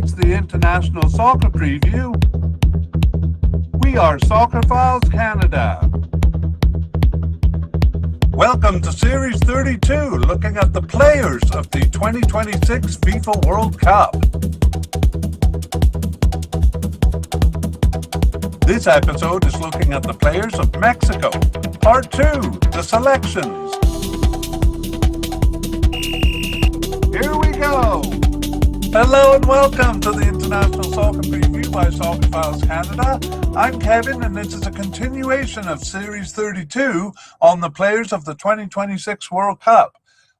It's the International Soccer Preview. We are Soccer Files Canada. Welcome to Series 32, looking at the players of the 2026 FIFA World Cup. This episode is looking at the players of Mexico. Part 2, the selections. Here we go. Hello and welcome to the International Soccer Preview by Soccer Files Canada. I'm Kevin and this is a continuation of Series 32 on the players of the 2026 World Cup.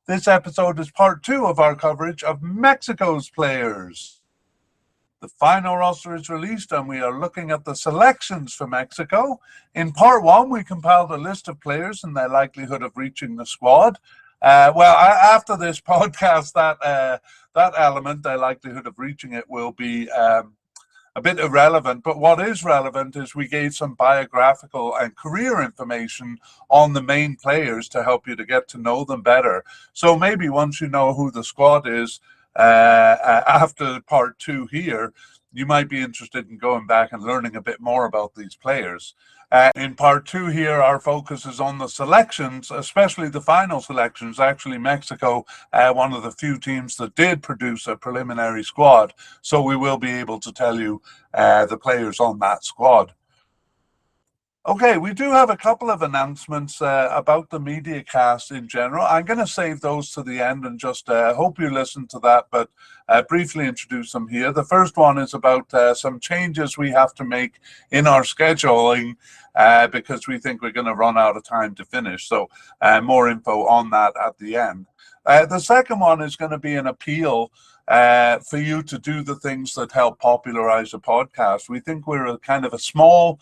This episode is part 2 of our coverage of Mexico's players. The final roster is released and we are looking at the selections for Mexico. In part 1, we compiled a list of players and their likelihood of reaching the squad. After this podcast, that element, their likelihood of reaching it, will be a bit irrelevant. But what is relevant is we gave some biographical and career information on the main players to help you to get to know them better. So maybe once you know who the squad is, after part 2 here, you might be interested in going back and learning a bit more about these players. In part 2 here, our focus is on the selections, especially the final selections. Actually, Mexico, one of the few teams that did produce a preliminary squad, so we will be able to tell you the players on that squad. Okay, we do have a couple of announcements about the Mediacast in general. I'm going to save those to the end and just hope you listen to that, but briefly introduce them here. The first one is about some changes we have to make in our scheduling because we think we're going to run out of time to finish. So more info on that at the end. The second one is going to be an appeal for you to do the things that help popularize a podcast. We think we're a kind of a small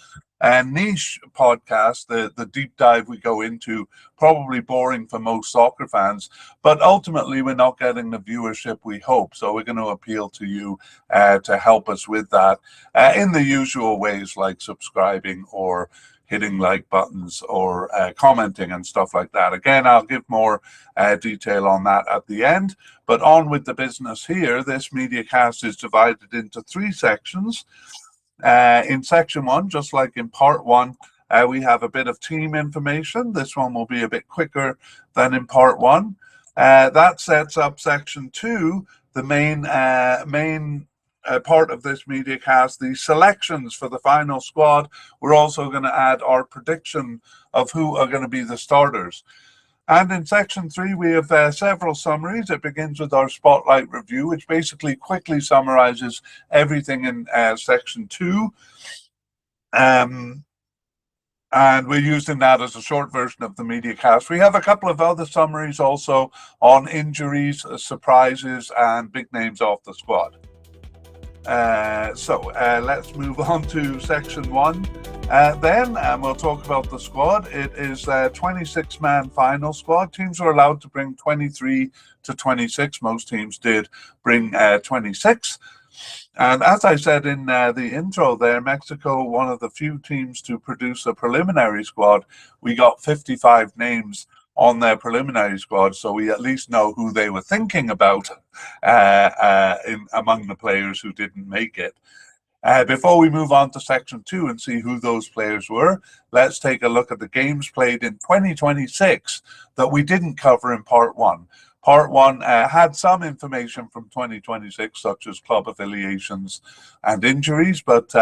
niche podcast, the deep dive we go into, probably boring for most soccer fans, but ultimately we're not getting the viewership we hope. So we're going to appeal to you to help us with that in the usual ways, like subscribing or hitting like buttons or commenting and stuff like that. Again, I'll give more detail on that at the end, but on with the business here. This Mediacast is divided into 3 sections. In section 1, just like in part 1, we have a bit of team information. This one will be a bit quicker than in part 1. That sets up section 2, the main part of this Mediacast, the selections for the final squad. We're also going to add our prediction of who are going to be the starters. And in section 3, we have several summaries. It begins with our spotlight review, which basically quickly summarizes everything in section 2. And we're using that as a short version of the Mediacast. We have a couple of other summaries also on injuries, surprises, and big names off the squad. Let's move on to section 1 then, and we'll talk about the squad. It is a 26-man final squad. Teams are allowed to bring 23 to 26. Most teams did bring 26. And as I said in the intro there, Mexico, one of the few teams to produce a preliminary squad. We got 55 names on their preliminary squad, so we at least know who they were thinking about among the players who didn't make it. Before we move on to section 2 and see who those players were, let's take a look at the games played in 2026 that we didn't cover in part 1. Part 1 had some information from 2026, such as club affiliations and injuries, but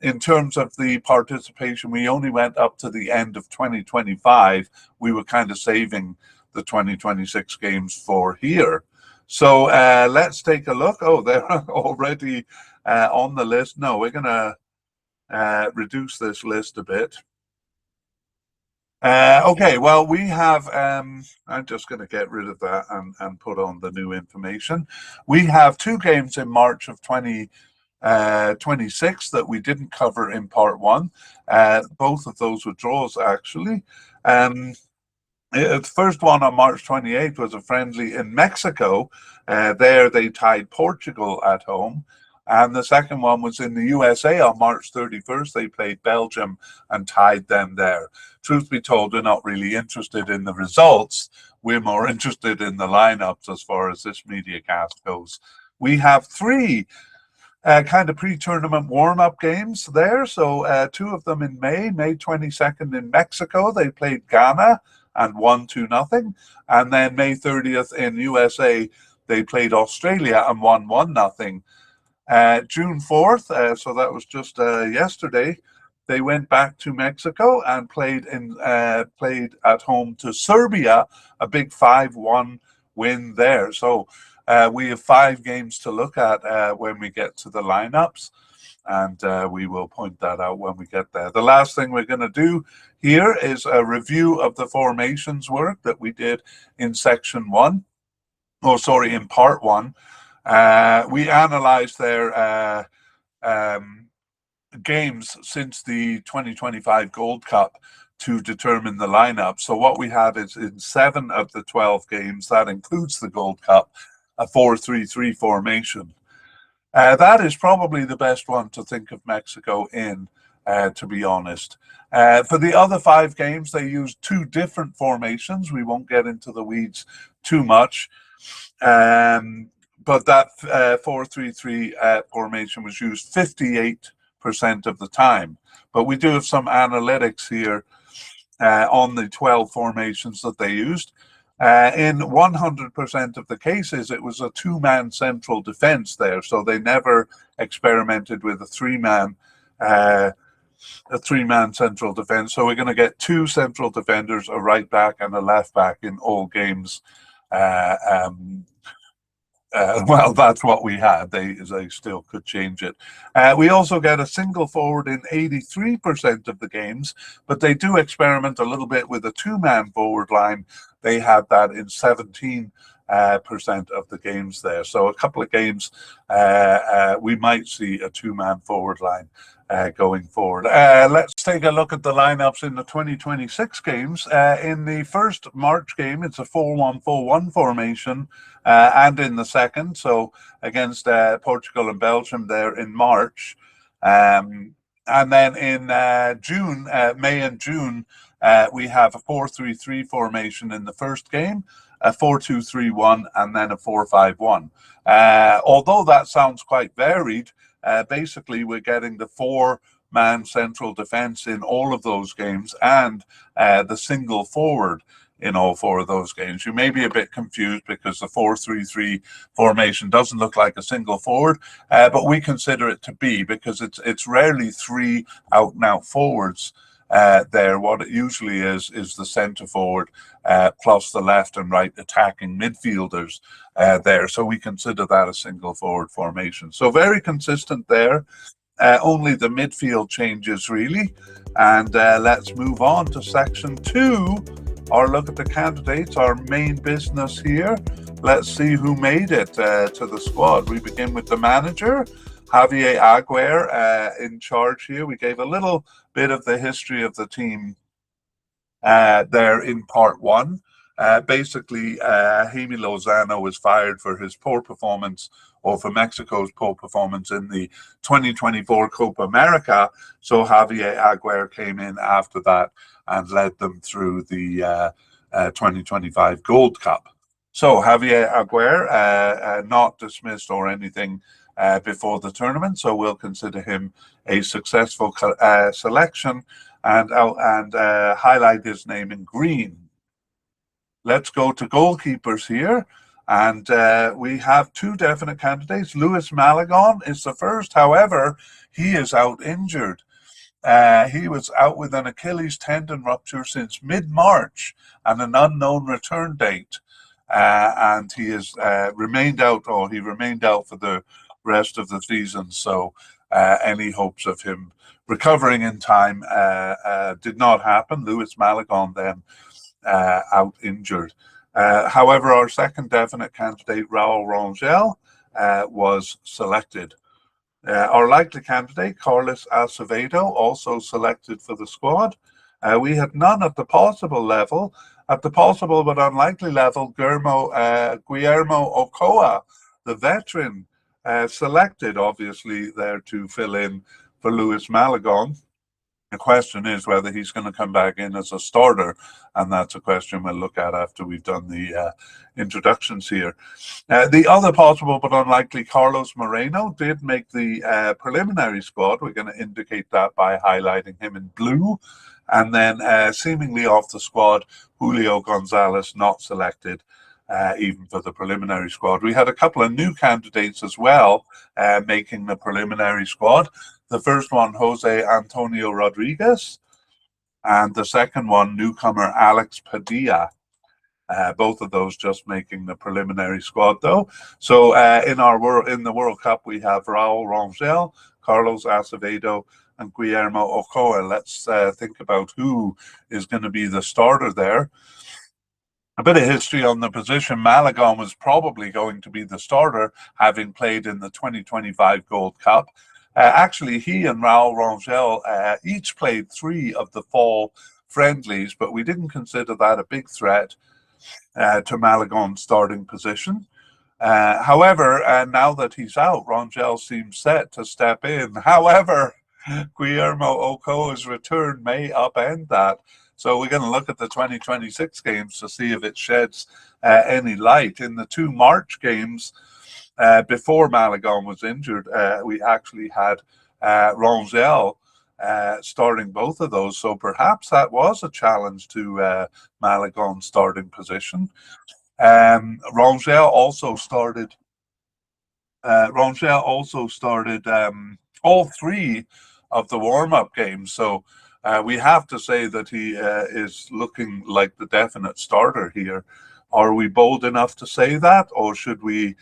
in terms of the participation, we only went up to the end of 2025. We were kind of saving the 2026 games for here. So let's take a look. Oh, they're already on the list. No, we're going to reduce this list a bit. Okay, well, we have, I'm just going to get rid of that and put on the new information. We have 2 games in March of 2026 that we didn't cover in part 1. Both of those were draws, actually. The first one on March 28th was a friendly in Mexico. There they tied Portugal at home. And the second one was in the USA on March 31st. They played Belgium and tied them there. Truth be told, we're not really interested in the results. We're more interested in the lineups as far as this Mediacast goes. we have three kind of pre-tournament warm-up games there. So two of them in May 22nd in Mexico. They played Ghana and won 2-0. And then May 30th in USA, they played Australia and won 1-0. June 4th, so that was just yesterday, they went back to Mexico and played at home to Serbia, a big 5-1 win there. So we have 5 games to look at when we get to the lineups, and we will point that out when we get there. The last thing we're going to do here is a review of the formations work that we did in section 1. Oh, sorry, in part 1. We analyzed their games since the 2025 Gold Cup to determine the lineup. So what we have is in 7 of the 12 games, that includes the Gold Cup, a 4-3-3 formation. That is probably the best one to think of Mexico in, to be honest. For the other 5 games, they used 2 different formations. We won't get into the weeds too much. But that 4-3-3 formation was used 58% of the time. But we do have some analytics here on the 12 formations that they used. In 100% of the cases, it was a 2-man central defense there. So they never experimented with a 3-man central defense. So we're going to get 2 central defenders, a right back and a left back in all games. Well, that's what we had. They still could change it. We also get a single forward in 83% of the games, but they do experiment a little bit with a 2-man forward line. They had that in 17% of the games there. So a couple of games, we might see a 2-man forward line going forward. Let's take a look at the lineups in the 2026 games. In the first March game, it's a 4-1-4-1 formation, and in the second, so against Portugal and Belgium there in March. And then in May and June, we have a 4-3-3 formation in the first game, a 4-2-3-1, and then a 4-5-1. Although that sounds quite varied, basically we're getting the 4-man central defense in all of those games and the single forward in all 4 of those games. You may be a bit confused because the 4-3-3 formation doesn't look like a single forward, but we consider it to be, because it's rarely 3 out-and-out forwards there. What it usually is the centre forward plus the left and right attacking midfielders there. So we consider that a single forward formation. So very consistent there. Only the midfield changes really. And let's move on to section 2. Our look at the candidates, our main business here. Let's see who made it to the squad. We begin with the manager, Javier Aguirre, in charge here. We gave a little bit of the history of the team there in part 1. Basically, Jaime Lozano was fired for his poor performance, or for Mexico's poor performance in the 2024 Copa America. So Javier Aguirre came in after that and led them through the 2025 Gold Cup. So Javier Aguirre, not dismissed or anything before the tournament, so we'll consider him a successful selection and highlight his name in green. Let's go to goalkeepers here, and we have 2 definite candidates. Luis Malagon is the first. However, he is out injured. He was out with an Achilles tendon rupture since mid-March and an unknown return date. And he has remained out for the rest of the season. So any hopes of him recovering in time did not happen. Luis Malagon then out injured. However, our second definite candidate, Raul Rangel, was selected. Our likely candidate, Carlos Acevedo, also selected for the squad. We had none at the possible level. At the possible but unlikely level, Guillermo Ochoa, the veteran, selected, obviously, there to fill in for Luis Malagon. The question is whether he's going to come back in as a starter, and that's a question we'll look at after we've done the introductions here. The other possible but unlikely, Carlos Moreno, did make the preliminary squad. We're going to indicate that by highlighting him in blue. And then seemingly off the squad, Julio Gonzalez not selected. Even for the preliminary squad. We had a couple of new candidates as well making the preliminary squad. The first one, Jose Antonio Rodriguez, and the second one, newcomer Alex Padilla. Both of those just making the preliminary squad, though. So in the World Cup, we have Raul Rangel, Carlos Acevedo, and Guillermo Ochoa. Let's think about who is going to be the starter there. A bit of history on the position. Malagon was probably going to be the starter, having played in the 2025 Gold Cup. Actually, he and Raul Rangel each played 3 of the fall friendlies, but we didn't consider that a big threat to Malagon's starting position. However, now that he's out, Rangel seems set to step in. However, Guillermo Ochoa's return may upend that. So we're going to look at the 2026 games to see if it sheds any light. In the 2 March games before Malagon was injured, we actually had Rangel starting both of those. So perhaps that was a challenge to Malagon's starting position. Rangel also started all 3 of the warm-up games. So we have to say that he is looking like the definite starter here. Are we bold enough to say that, or should we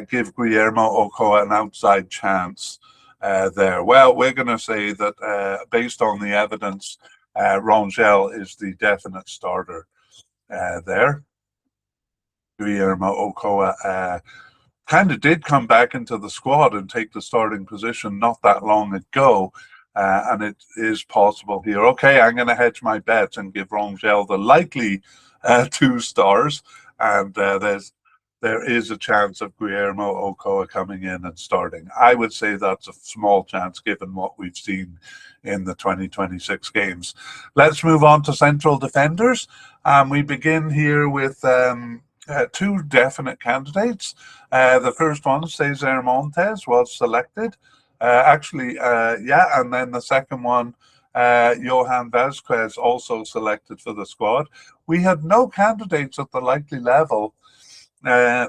give Guillermo Ochoa an outside chance there? Well, we're going to say that based on the evidence, Rangel is the definite starter there. Guillermo Ochoa kind of did come back into the squad and take the starting position not that long ago. And it is possible here. Okay, I'm going to hedge my bets and give Rangel the likely 2 stars. And there is a chance of Guillermo Ochoa coming in and starting. I would say that's a small chance given what we've seen in the 2026 games. Let's move on to central defenders. We begin here with 2 definite candidates. The first one, Cesar Montes, was selected. And then the second one, Johan Vazquez, also selected for the squad. We had no candidates at the likely level.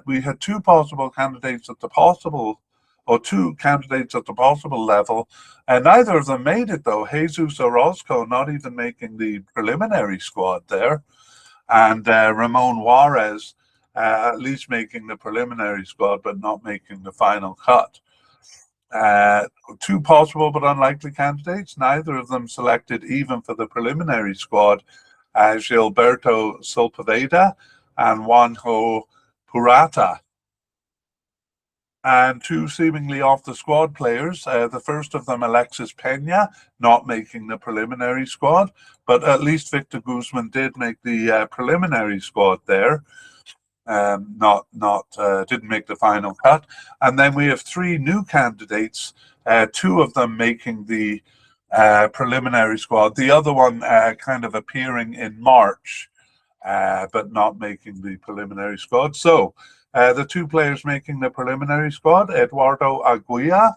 We had 2 possible candidates at the possible, or 2 candidates at the possible level, and neither of them made it, though. Jesus Orozco not even making the preliminary squad there, and Ramon Juarez at least making the preliminary squad, but not making the final cut. 2 possible but unlikely candidates, neither of them selected even for the preliminary squad, Gilberto Sepulveda and Juanjo Purata. And 2 seemingly off the squad players, the first of them, Alexis Pena, not making the preliminary squad, but at least Victor Guzman did make the preliminary squad there. Didn't make the final cut. And then we have 3 new candidates, 2 of them making the preliminary squad, the other one kind of appearing in March, but not making the preliminary squad. So the 2 players making the preliminary squad, Eduardo Aguilla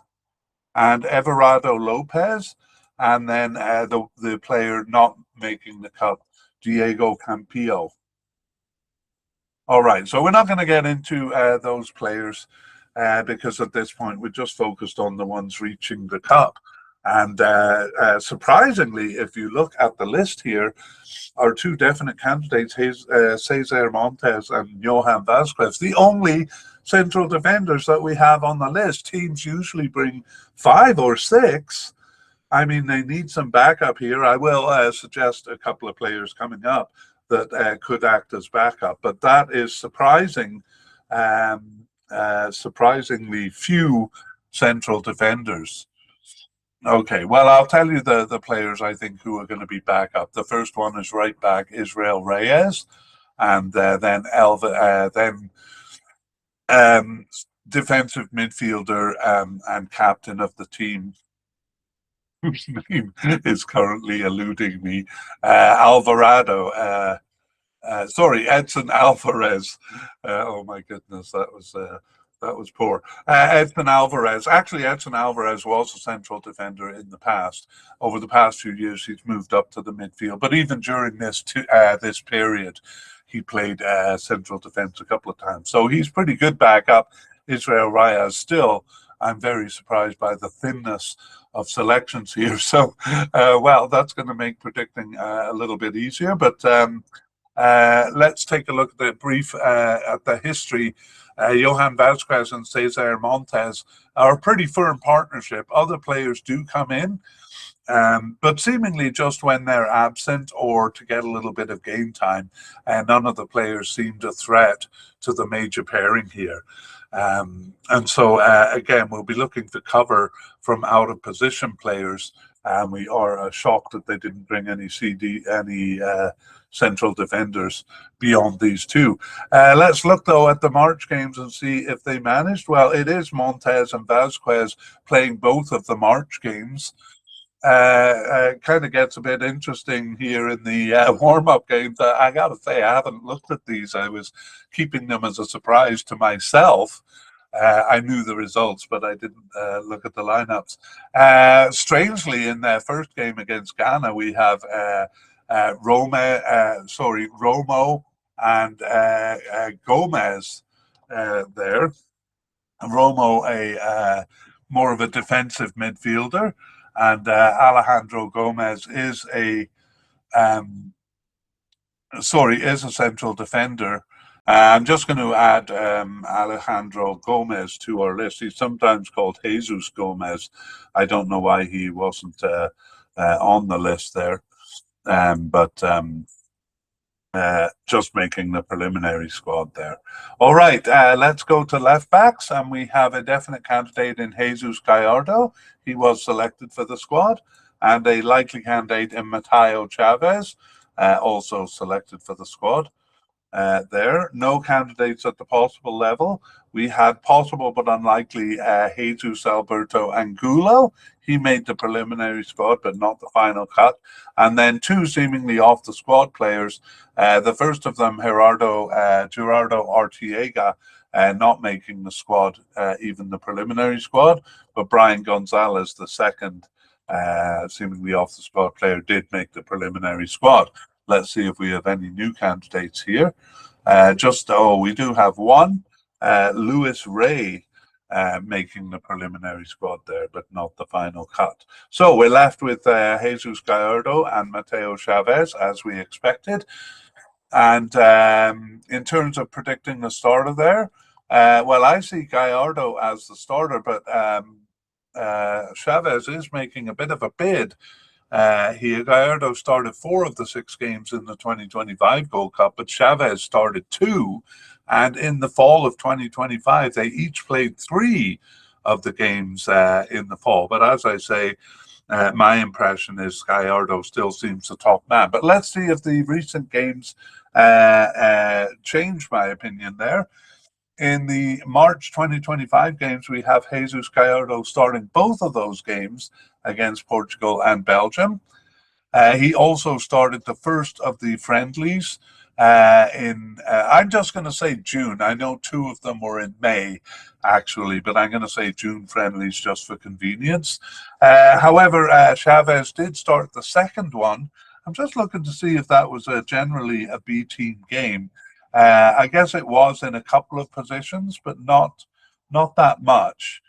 and Everardo Lopez, and then the player not making the cut, Diego Campillo. All right, so we're not going to get into those players because at this point we're just focused on the ones reaching the cup. And surprisingly, if you look at the list here, our 2 definite candidates, Cesar Montes and Johan Vazquez, the only central defenders that we have on the list. Teams usually bring 5 or 6. I mean, they need some backup here. I will suggest a couple of players coming up that could act as backup, but that is surprising. Surprisingly few central defenders. Okay, well, I'll tell you the players I think who are going to be backup. The first one is right back Israel Reyes, and then defensive midfielder and captain of the team, whose name is currently eluding me. Alvarado. Sorry, Edson Alvarez. Oh my goodness, that was poor. Edson Alvarez. Actually, Edson Alvarez was a central defender in the past. Over the past few years, he's moved up to the midfield. But even during this period, he played central defense a couple of times. So he's pretty good backup. Israel Reyes still. I'm very surprised by the thinness of selections here. So, well, that's going to make predicting a little bit easier. But let's take a look at the brief at the history. Johan Vasquez and Cesar Montes are a pretty firm partnership. Other players do come in, but seemingly just when they're absent or to get a little bit of game time. None of the players seemed a threat to the major pairing here. And so, again, we'll be looking to cover from out of position players. We are shocked that they didn't bring any central defenders beyond these two. Let's look, though, at the March games and see if they managed. Well, it is Montes and Vasquez playing both of the March games. Kind of gets a bit interesting here in the warm-up games. I got to say, I haven't looked at these. I was keeping them as a surprise to myself. I knew the results, but I didn't look at the lineups. Strangely, in their first game against Ghana, we have Romo and Gomez there. Romo, a more of a defensive midfielder, and Alejandro Gomez is a central defender. I'm just going to add Alejandro Gomez to our list. He's sometimes called Jesus Gomez. I don't know why he wasn't on the list there, but just making the preliminary squad there. All right, let's go to left backs, and we have a definite candidate in Jesus Gallardo. He was selected for the squad, and a likely candidate in Mateo Chavez, also selected for the squad. There, no candidates at the possible level. We had possible but unlikely Jesus Alberto Angulo. He made the preliminary squad, but not the final cut. And then two seemingly off the squad players. The first of them, Gerardo Arteaga, not making the squad, even the preliminary squad. But Brian Gonzalez, the second seemingly off the squad player, did make the preliminary squad. Let's see if we have any new candidates here. We do have one, Luis Ray, making the preliminary squad there, but not the final cut. So we're left with Jesus Gallardo and Mateo Chavez, as we expected. And in terms of predicting the starter there, well, I see Gallardo as the starter, but Chavez is making a bit of a bid. Gallardo started 4 of the 6 games in the 2025 Gold Cup, but Chavez started 2. And in the fall of 2025, they each played 3 of the games in the fall. But as I say, my impression is Gallardo still seems the top man. But let's see if the recent games change my opinion there. In the March 2025 games, we have Jesus Gallardo starting both of those games against Portugal and Belgium. He also started the first of the friendlies I'm just going to say June. I know 2 of them were in May, actually, but I'm going to say June friendlies just for convenience. However, Chavez did start the second one. I'm just looking to see if that was generally a B team game. I guess it was in a couple of positions, but not that much.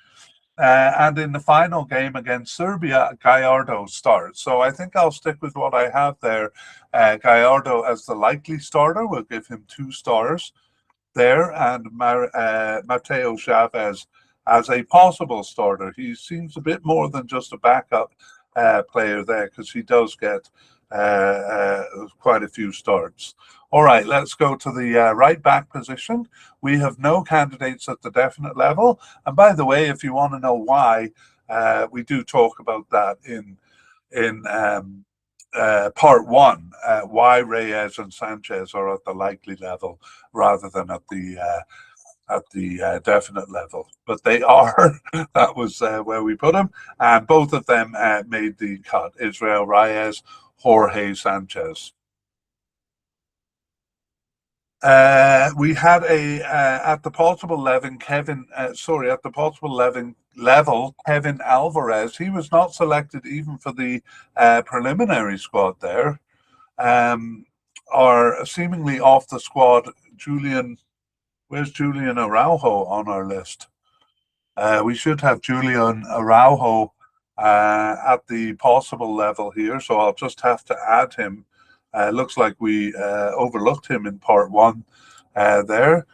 And in the final game against Serbia, Gallardo starts. So I think I'll stick with what I have there. Gallardo as the likely starter. We'll give him 2 stars there. And Mateo Chavez as a possible starter. He seems a bit more than just a backup player there, because he does get quite a few starts. All right, let's go to the right back position. We have no candidates at the definite level. And by the way, if you want to know why, we do talk about that in part 1, why Reyes and Sanchez are at the likely level rather than at the at the definite level, but they are. That was where we put them, and both of them made the cut. Israel Reyes, Jorge Sanchez. We had a at the possible 11, Kevin. Sorry, at the possible 11 level, Kevin Alvarez. He was not selected even for the preliminary squad there. Um, or seemingly off the squad, Julian. Where's Julian Araujo on our list? We should have Julian Araujo at the possible level here, so I'll just have to add him. Looks like we overlooked him in part one there.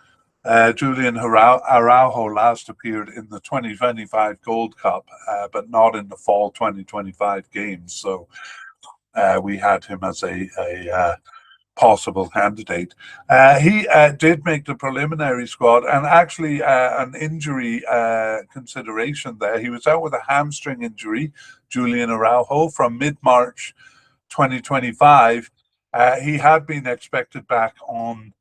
Julian Araujo last appeared in the 2025 Gold Cup, but not in the fall 2025 games. So we had him as a possible candidate. He did make the preliminary squad, and actually an injury consideration there. He was out with a hamstring injury, Julian Araujo, from mid-March 2025. He had been expected back on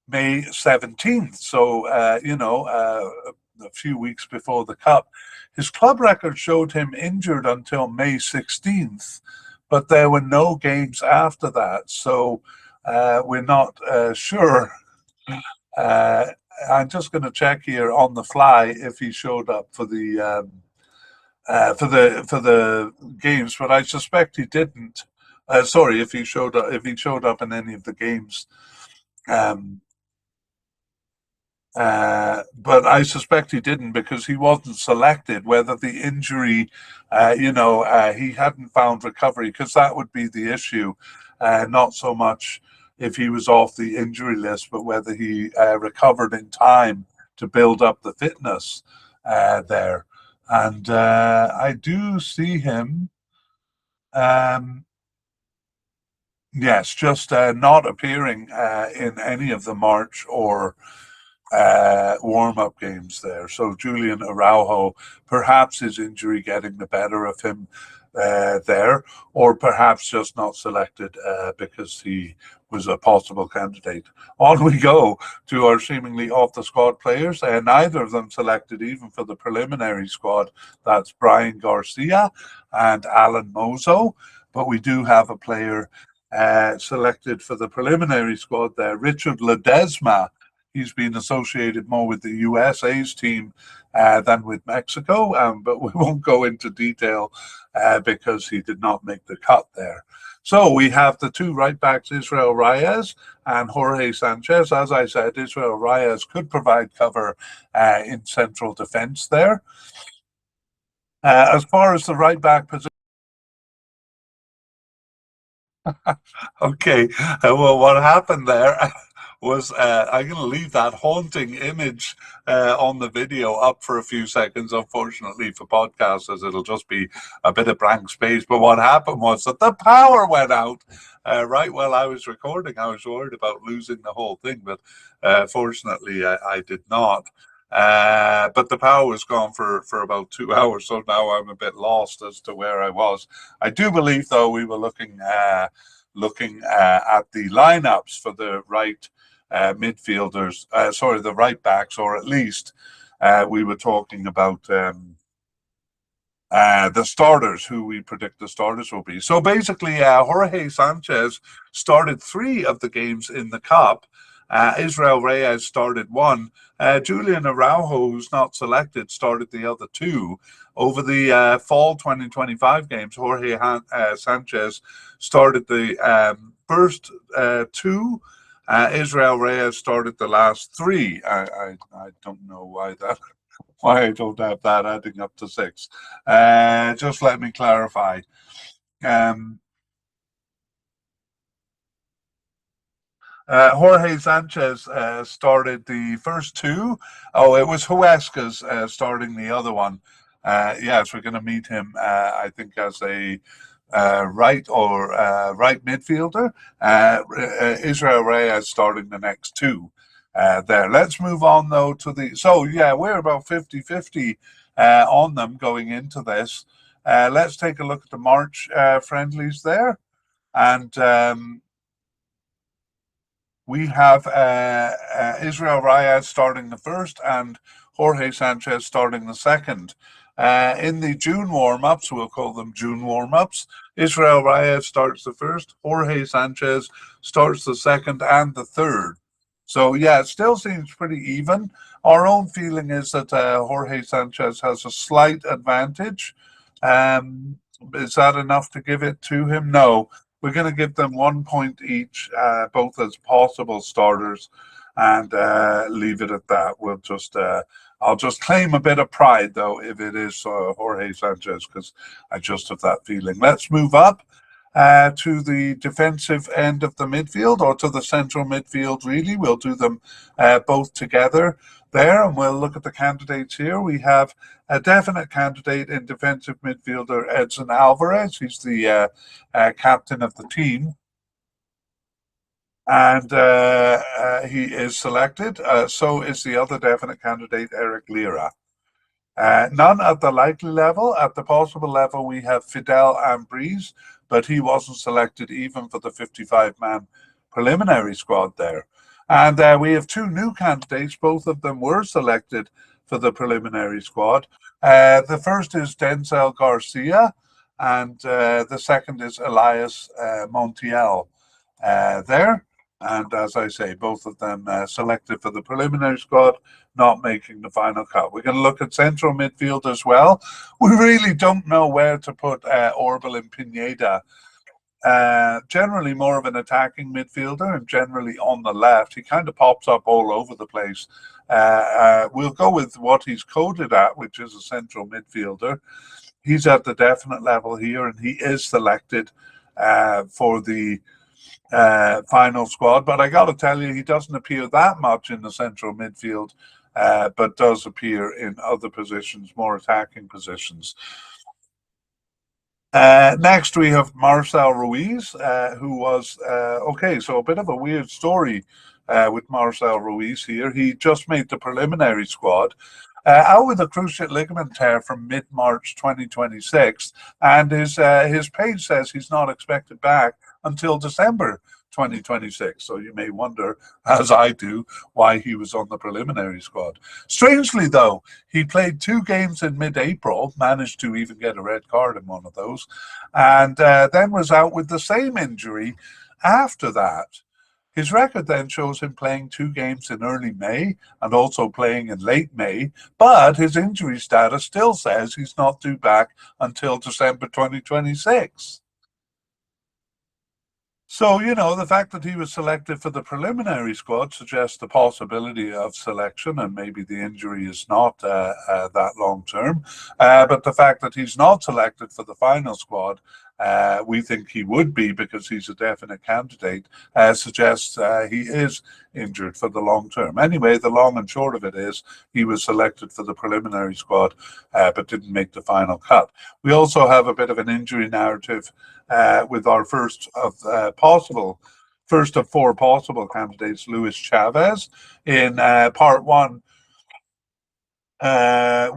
May 17th, so a few weeks before the Cup. His club record showed him injured until May 16th, but there were no games after that, so we're not sure. I'm just going to check here on the fly if he showed up for the games, but I suspect he didn't. Sorry, if he showed up in any of the games. Um, but I suspect he didn't because he wasn't selected. Whether the injury, he hadn't found recovery, because that would be the issue. Not so much if he was off the injury list, but whether he recovered in time to build up the fitness there. And I do see him. Yes, just not appearing in any of the March or warm-up games there. So Julian Araujo, perhaps his injury getting the better of him there, or perhaps just not selected because he was a possible candidate. On we go to our seemingly off-the-squad players. Neither of them selected even for the preliminary squad. That's Brian Garcia and Alan Mozo. But we do have a player selected for the preliminary squad there, Richard Ledesma. He's been associated more with the USA's team than with Mexico, but we won't go into detail because he did not make the cut there. So we have the two right backs, Israel Reyes and Jorge Sanchez. As I said, Israel Reyes could provide cover in central defense there. As far as the right back position, okay, well, what happened there was I'm going to leave that haunting image on the video up for a few seconds, unfortunately for podcasters. It'll just be a bit of blank space. But what happened was that the power went out right while I was recording. I was worried about losing the whole thing, but fortunately I did not. But the power was gone for about 2 hours, so now I'm a bit lost as to where I was. I do believe, though, we were looking at the lineups for the right midfielders, the right backs, or at least we were talking about the starters, who we predict the starters will be. So basically, Jorge Sanchez started 3 of the games in the Cup. Israel Reyes started 1. Julian Araujo, who's not selected, started the other 2. Over the fall 2025 games, Jorge Sanchez started the first 2. Israel Reyes started the last 3. I don't know why I don't have that adding up to 6. Just let me clarify. Jorge Sanchez started the first 2. Oh, it was Huescas starting the other one. Yes, we're going to meet him, I think, as a right midfielder. Israel Reyes starting the next 2 there. Let's move on, though, to the... So, yeah, we're about 50-50 on them going into this. Let's take a look at the March friendlies there. And... we have Israel Rayad starting the first and Jorge Sanchez starting the second. In the June warm-ups, we'll call them June warm-ups, Israel Rayad starts the first, Jorge Sanchez starts the second and the third. So, yeah, it still seems pretty even. Our own feeling is that Jorge Sanchez has a slight advantage. Is that enough to give it to him? No. We're going to give them 1 point each, both as possible starters, and leave it at that. I'll just claim a bit of pride, though, if it is Jorge Sanchez, because I just have that feeling. Let's move up to the defensive end of the midfield, or to the central midfield, really. We'll do them both together there, and we'll look at the candidates here. We have a definite candidate in defensive midfielder, Edson Alvarez. He's the captain of the team, and he is selected. So is the other definite candidate, Eric Lira. None at the likely level. At the possible level, we have Fidel Ambriz, but he wasn't selected even for the 55-man preliminary squad there. And we have two new candidates. Both of them were selected for the preliminary squad. The first is Denzel Garcia, and the second is Elias Montiel there. And as I say, both of them selected for the preliminary squad, not making the final cut. We're going to look at central midfield as well. We really don't know where to put Orbelin Pineda. Generally more of an attacking midfielder, and generally on the left. He kind of pops up all over the place. We'll go with what he's coded at, which is a central midfielder. He's at the definite level here, and he is selected for the final squad. But I got to tell you, he doesn't appear that much in the central midfield, but does appear in other positions, more attacking positions. Next, we have Marcel Ruiz, who was, okay, so a bit of a weird story with Marcel Ruiz here. He just made the preliminary squad, out with a cruciate ligament tear from mid-March 2026, and his page says he's not expected back until December 2026. So you may wonder, as I do, why he was on the preliminary squad. Strangely, though, he played 2 games in mid-April, managed to even get a red card in one of those, and then was out with the same injury after that. His record then shows him playing 2 games in early May and also playing in late May, but his injury status still says he's not due back until December 2026. So, the fact that he was selected for the preliminary squad suggests the possibility of selection, and maybe the injury is not that long term. But the fact that he's not selected for the final squad, we think he would be because he's a definite candidate, suggests he is injured for the long term. Anyway, the long and short of it is he was selected for the preliminary squad, but didn't make the final cut. We also have a bit of an injury narrative with our first of 4 possible candidates, Luis Chavez. In part 1,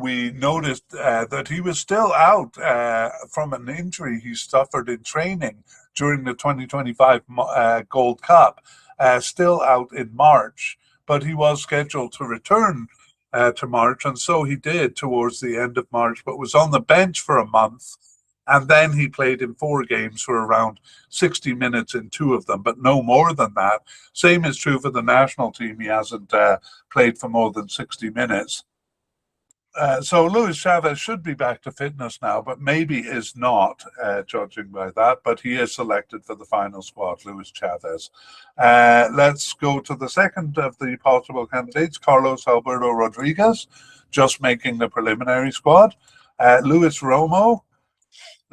we noticed that he was still out from an injury he suffered in training during the 2025 Gold Cup, still out in March, but he was scheduled to return to March, and so he did towards the end of March, but was on the bench for a month. And then he played in 4 games for around 60 minutes in 2 of them, but no more than that. Same is true for the national team. He hasn't played for more than 60 minutes. So Luis Chavez should be back to fitness now, but maybe is not, judging by that. But he is selected for the final squad, Luis Chavez. Let's go to the second of the possible candidates, Carlos Alberto Rodriguez, just making the preliminary squad. Luis Romo,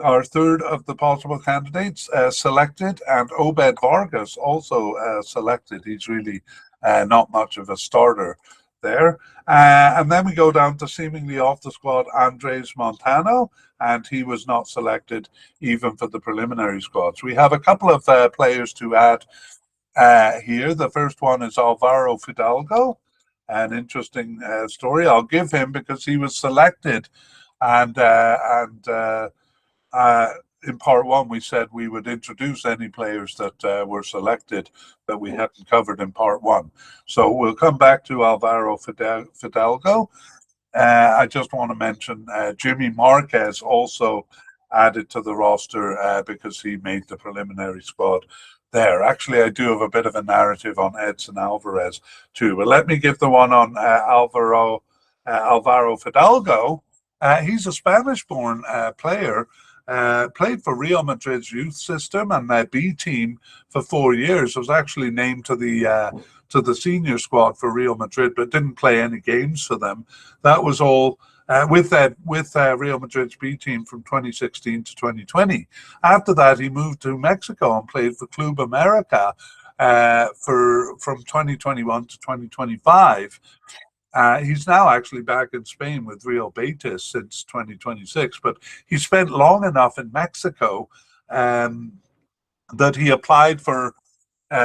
our third of the possible candidates, selected, and Obed Vargas also selected. He's really not much of a starter there. And then we go down to seemingly off the squad, Andres Montano, and he was not selected even for the preliminary squads. We have a couple of players to add here. The first one is Alvaro Fidalgo, an interesting story. I'll give him because he was selected and in part one, we said we would introduce any players that were selected that we hadn't covered in part one. So we'll come back to Alvaro Fidalgo. I just want to mention Jimmy Marquez also added to the roster because he made the preliminary squad there. Actually, I do have a bit of a narrative on Edson Alvarez too, but let me give the one on Alvaro Fidalgo. He's a Spanish-born player. Played for Real Madrid's youth system and B team for 4 years. Was actually named to the senior squad for Real Madrid, but didn't play any games for them. That was all with Real Madrid's B team from 2016 to 2020. After that, he moved to Mexico and played for Club America from 2021 to 2025. He's now actually back in Spain with Real Betis since 2026, but he spent long enough in Mexico that he applied for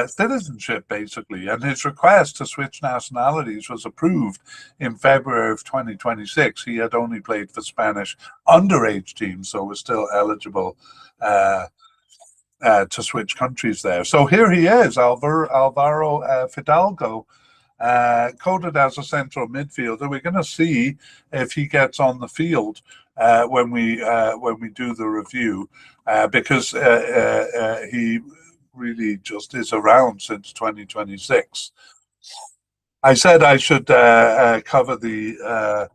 citizenship, basically, and his request to switch nationalities was approved in February of 2026. He had only played for Spanish underage teams, so was still eligible to switch countries there. So here he is, Alvaro Fidalgo, coded as a central midfielder. We're going to see if he gets on the field when we do the review, because he really just is around since 2026. I said I should cover the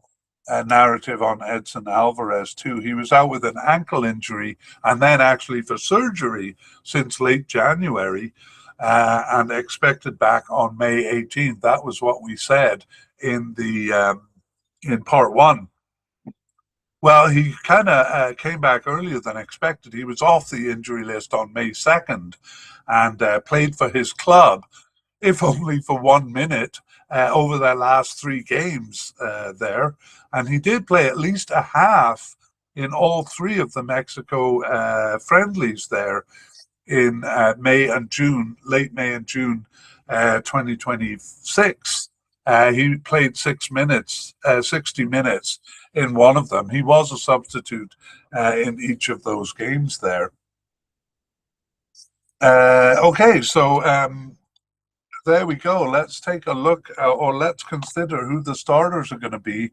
narrative on Edson Alvarez too. He was out with an ankle injury and then actually for surgery since late January, and expected back on May 18th. That was what we said in part one. Well, he kind of came back earlier than expected. He was off the injury list on May 2nd and played for his club, if only for 1 minute, over their last 3 games there. And he did play at least a half in all 3 of the Mexico friendlies there in May and June, late May and June 2026. He played 60 minutes in one of them. He was a substitute in each of those games there. Okay, so there we go. Let's take a look, or let's consider who the starters are going to be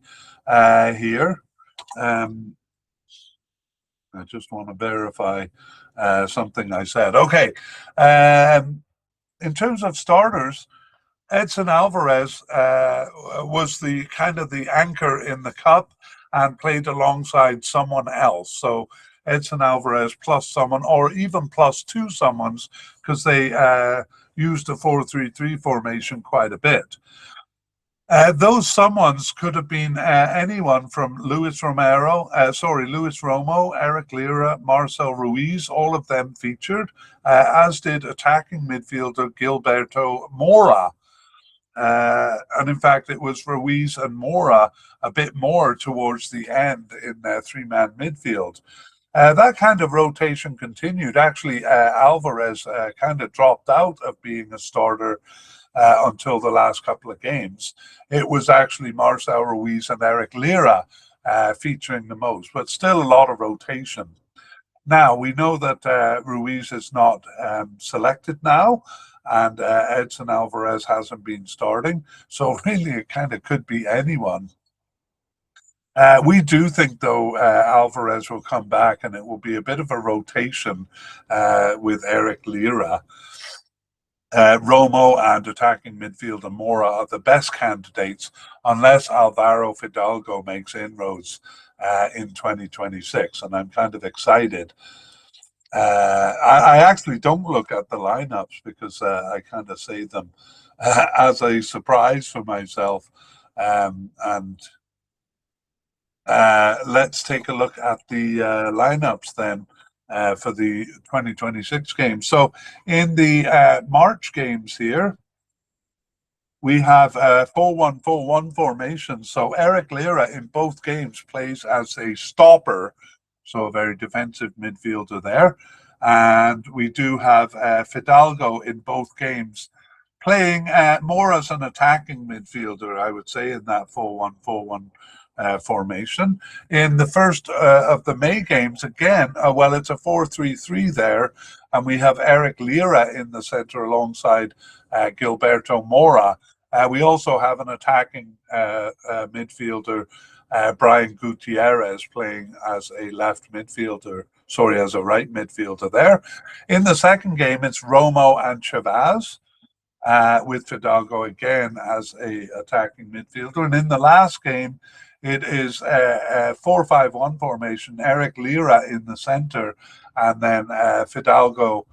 here. I just want to verify something I said. Okay, in terms of starters, Edson Alvarez was the kind of the anchor in the cup and played alongside someone else. So Edson Alvarez plus someone, or even plus 2 someones, because they used a 4-3-3 formation quite a bit. Those someones could have been anyone from Luis Romo, Eric Lira, Marcel Ruiz. All of them featured, as did attacking midfielder Gilberto Mora. And in fact, it was Ruiz and Mora a bit more towards the end in 3-man midfield. That kind of rotation continued. Actually, Alvarez kind of dropped out of being a starter until the last couple of games. It was actually Marcel Ruiz and Eric Lira featuring the most, but still a lot of rotation. Now, we know that Ruiz is not selected now, and Edson Alvarez hasn't been starting, so really it kind of could be anyone. We do think, though, Alvarez will come back, and it will be a bit of a rotation with Eric Lira. Romo and attacking midfielder Mora are the best candidates, unless Alvaro Fidalgo makes inroads in 2026, and I'm kind of excited. I actually don't look at the lineups because I kind of say them as a surprise for myself. And let's take a look at the lineups then for the 2026 games. So in the March games here, we have 4-1-4-1 formation. So Eric Lira in both games plays as a stopper, so a very defensive midfielder there. And we do have Fidalgo in both games playing more as an attacking midfielder, I would say, in that 4-1-4-1 formation. In the first of the May games, again, well, it's a 4-3-3 there, and we have Eric Lira in the centre alongside Gilberto Mora. We also have an attacking midfielder, Brian Gutierrez, playing as a left midfielder, sorry, as a right midfielder there. In the second game, it's Romo and Chavez, with Fidalgo again as a attacking midfielder. And in the last game, it is a 4-5-1 formation, Eric Lira in the centre, and then Fidalgo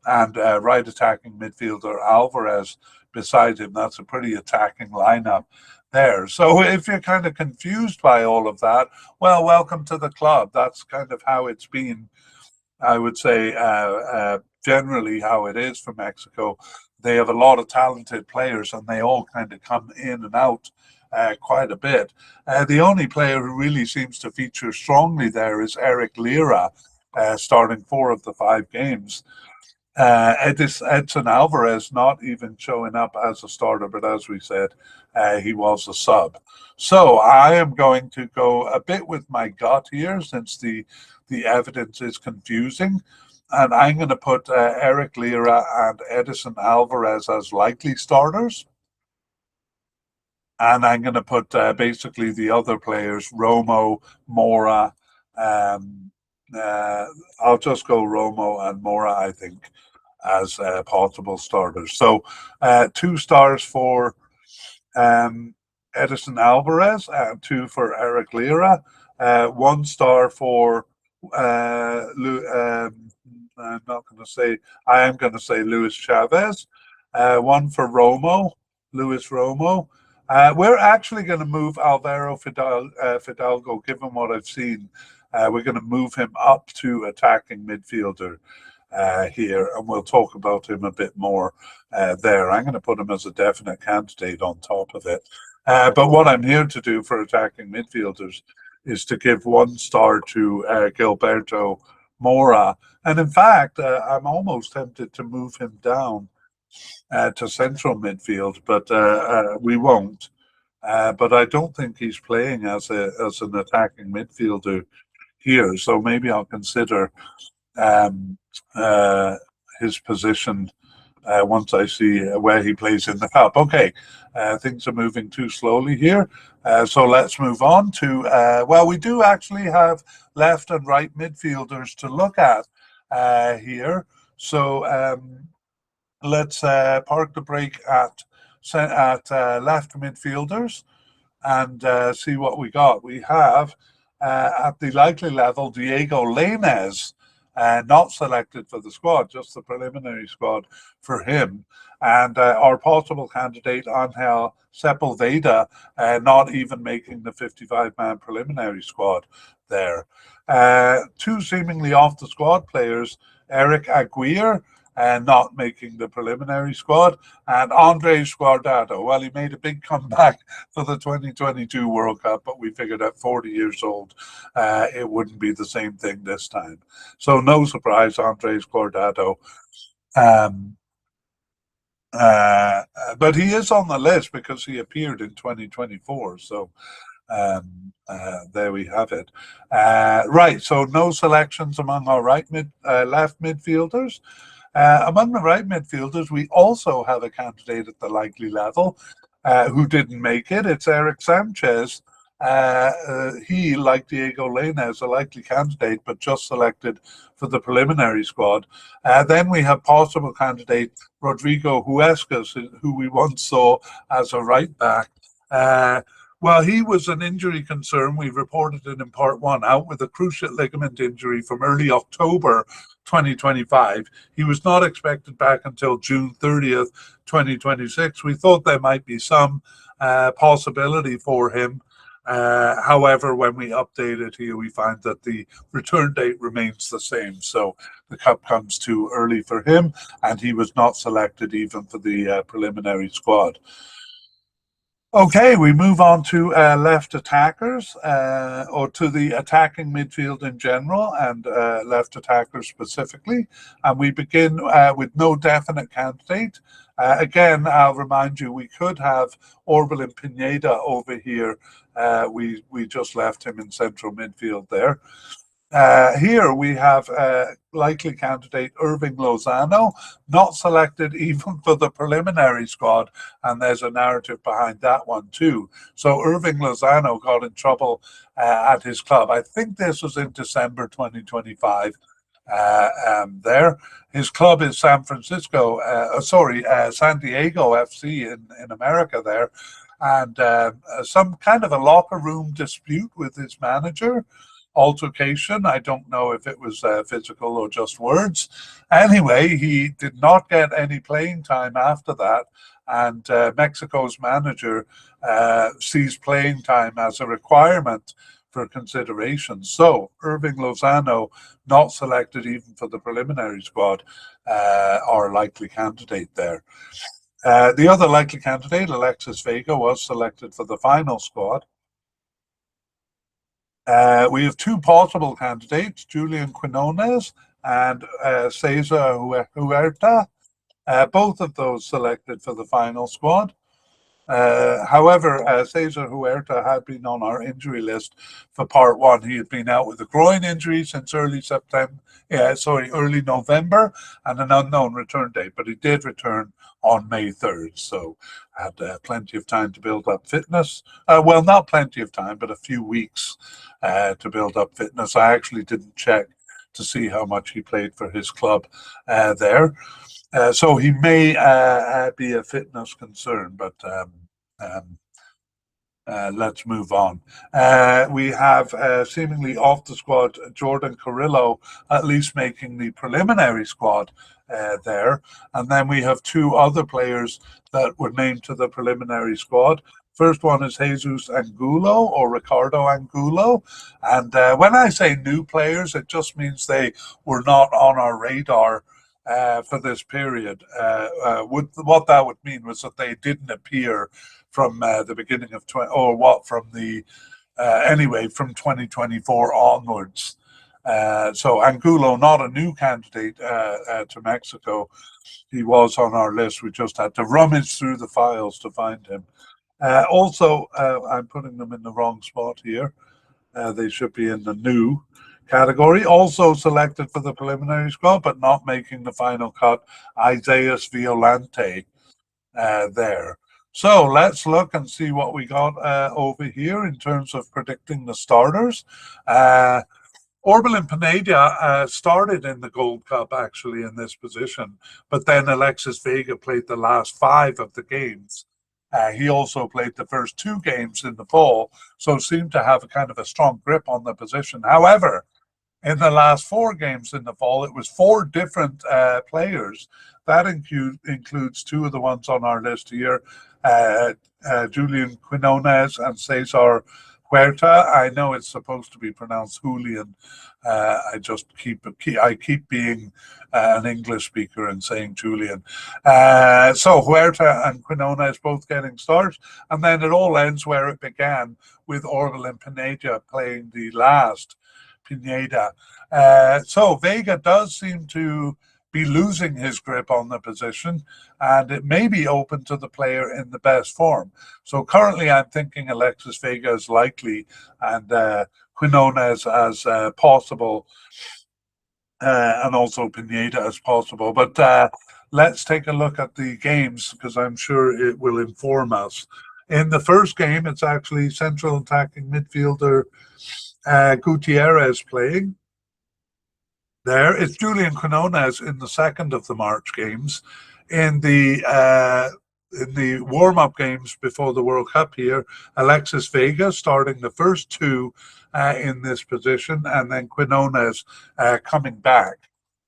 and right attacking midfielder Alvarez beside him. That's a pretty attacking lineup there. So if you're kind of confused by all of that, well, welcome to the club. That's kind of how it's been, I would say, generally how it is for Mexico. They have a lot of talented players, and they all kind of come in and out quite a bit. The only player who really seems to feature strongly there is Eric Lira, starting 4 of the 5 games. Edson Alvarez not even showing up as a starter, but as we said, he was a sub. So I am going to go a bit with my gut here, since the evidence is confusing, and I'm going to put Eric Lira and Edson Alvarez as likely starters, and I'm going to put basically the other players, Romo, Mora. I'll just go Romo and Mora, I think, as possible starters. So 2 stars for Edson Alvarez, 2 for Eric Lira, 1 star for I'm not going to say, I am going to say Luis Chavez, 1 for Luis Romo. We're actually going to move Alvaro Fidalgo, given what I've seen. We're going to move him up to attacking midfielder here, and we'll talk about him a bit more there. I'm going to put him as a definite candidate on top of it. But what I'm here to do for attacking midfielders is to give 1 star to Gilberto Mora. And in fact, I'm almost tempted to move him down to central midfield, but we won't. But I don't think he's playing as an attacking midfielder here, so maybe I'll consider his position once I see where he plays in the cup. Okay, things are moving too slowly here, so let's move on to, well, we do actually have left and right midfielders to look at here. So let's park the brake at left midfielders and see what we got. We have at the likely level Diego Lainez, not selected for the squad, just the preliminary squad for him. And our possible candidate, Angel Sepulveda, not even making the 55-man preliminary squad there. 2 seemingly off the squad players, Eric Aguirre, not making the preliminary squad, and Andres Guardado. Well, he made a big comeback for the 2022 World Cup, but we figured at 40 years old, it wouldn't be the same thing this time. So no surprise, Andres Guardado. But he is on the list because he appeared in 2024. So there we have it. Right, so no selections among our left midfielders. Among the right midfielders, we also have a candidate at the likely level who didn't make it. It's Eric Sanchez. He, like Diego Lainez, a likely candidate, but just selected for the preliminary squad. Then we have possible candidate Rodrigo Huescas, who we once saw as a right back. Well, he was an injury concern. We reported it in part 1, out with a cruciate ligament injury from early October 2025. He was not expected back until June 30th, 2026. We thought there might be some possibility for him. However, when we update it here, we find that the return date remains the same. So the cup comes too early for him, and he was not selected even for the preliminary squad. Okay, we move on to left attackers, or to the attacking midfield in general, and left attackers specifically. And we begin with no definite candidate. Again, I'll remind you, we could have Orbelin Pineda over here. We just left him in central midfield there. Here we have likely candidate Irving Lozano, not selected even for the preliminary squad, and there's a narrative behind that one too. So Irving Lozano got in trouble at his club. I think this was in December 2025. There, his club is San Diego FC in America there, and some kind of a locker room dispute with his manager, altercation. I don't know if it was physical or just words. Anyway, he did not get any playing time after that, and Mexico's manager sees playing time as a requirement for consideration. So Irving Lozano, not selected even for the preliminary squad, are likely candidate there. The other likely candidate, Alexis Vega, was selected for the final squad. We have two possible candidates, Julian Quinones and Cesar Huerta, both of those selected for the final squad. However, Cesar Huerta had been on our injury list for part one. He had been out with a groin injury since early November, and an unknown return date, but he did return on May 3rd, so had plenty of time to build up fitness. Well, not plenty of time, but a few weeks to build up fitness. I actually didn't check to see how much he played for his club there. So he may be a fitness concern, but let's move on. We have seemingly off the squad Jordan Carrillo, at least making the preliminary squad there. And then we have two other players that were named to the preliminary squad. First one is Jesus Angulo, or Ricardo Angulo. And when I say new players, it just means they were not on our radar for this period. What that would mean was that they didn't appear from the beginning of from 2024 onwards. So Angulo, not a new candidate to Mexico. He was on our list. We just had to rummage through the files to find him. Also, I'm putting them in the wrong spot here. They should be in the new category. Also selected for the preliminary squad, but not making the final cut, Isaias Violante there. So let's look and see what we got over here in terms of predicting the starters. Orbelin Pineda started in the Gold Cup, actually, in this position, but then Alexis Vega played the last 5 of the games. He also played the first 2 games in the fall, so seemed to have a kind of a strong grip on the position. However, in the last 4 games in the fall, it was 4 different players. That includes 2 of the ones on our list here, Julian Quinones and Cesar Huerta. I know it's supposed to be pronounced Julian. I just keep being an English speaker and saying Julian. So Huerta and Quinones both getting starts, and then it all ends where it began, with Orbelin Pineda playing the last Pineda. So Vega does seem to be losing his grip on the position, and it may be open to the player in the best form. So currently I'm thinking Alexis Vega is likely, and Quinones as possible, and also Pineda as possible. But let's take a look at the games, because I'm sure it will inform us. In the first game, it's actually central attacking midfielder Gutierrez playing. There, it's Julian Quinones in the second of the March games. In the warm-up games before the World Cup here, Alexis Vega starting the first 2 in this position, and then Quinones coming back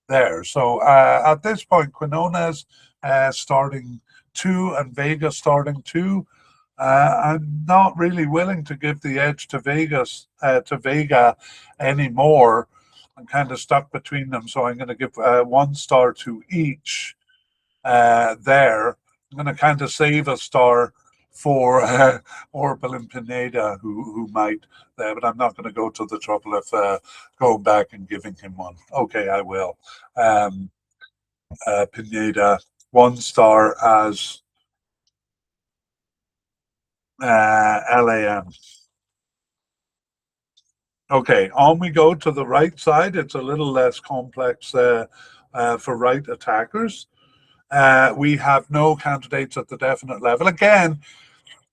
there. So at this point, Quinones starting 2 and Vega starting 2. I'm not really willing to give the edge to Vega anymore. I'm kind of stuck between them, so I'm going to give 1 star to each there. I'm going to kind of save a star for Orbelin Pineda, who might there, but I'm not going to go to the trouble of going back and giving him one. Okay, I will. Pineda 1 star as LAM. Okay, on we go to the right side. It's a little less complex for right attackers. We have no candidates at the definite level. Again,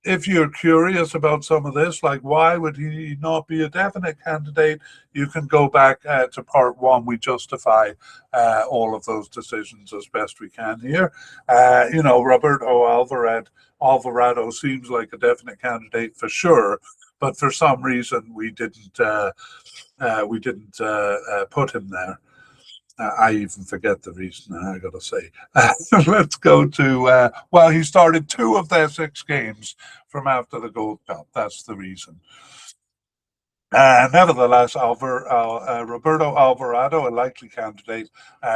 if you're curious about some of this, like why would he not be a definite candidate, you can go back to part 1. We justify all of those decisions as best we can here. Roberto Alvarado seems like a definite candidate for sure, but for some reason we didn't put him there. I even forget the reason, I got to say. Let's go to, he started 2 of their 6 games from after the Gold Cup. That's the reason. Nevertheless, Roberto Alvarado, a likely candidate,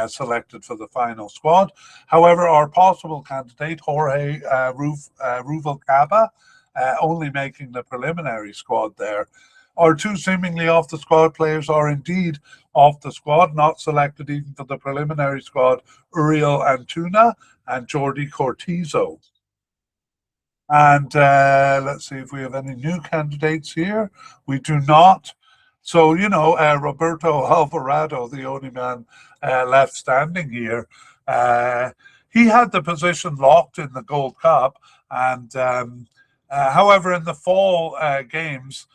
selected for the final squad. However, our possible candidate, Jorge Ruvalcaba, only making the preliminary squad there. Our 2 seemingly off the squad players are indeed off the squad, not selected even for the preliminary squad, Uriel Antuna and Jordi Cortizo. And let's see if we have any new candidates here. We do not. So, Roberto Alvarado, the only man left standing here, he had the position locked in the Gold Cup. And however, in the fall games,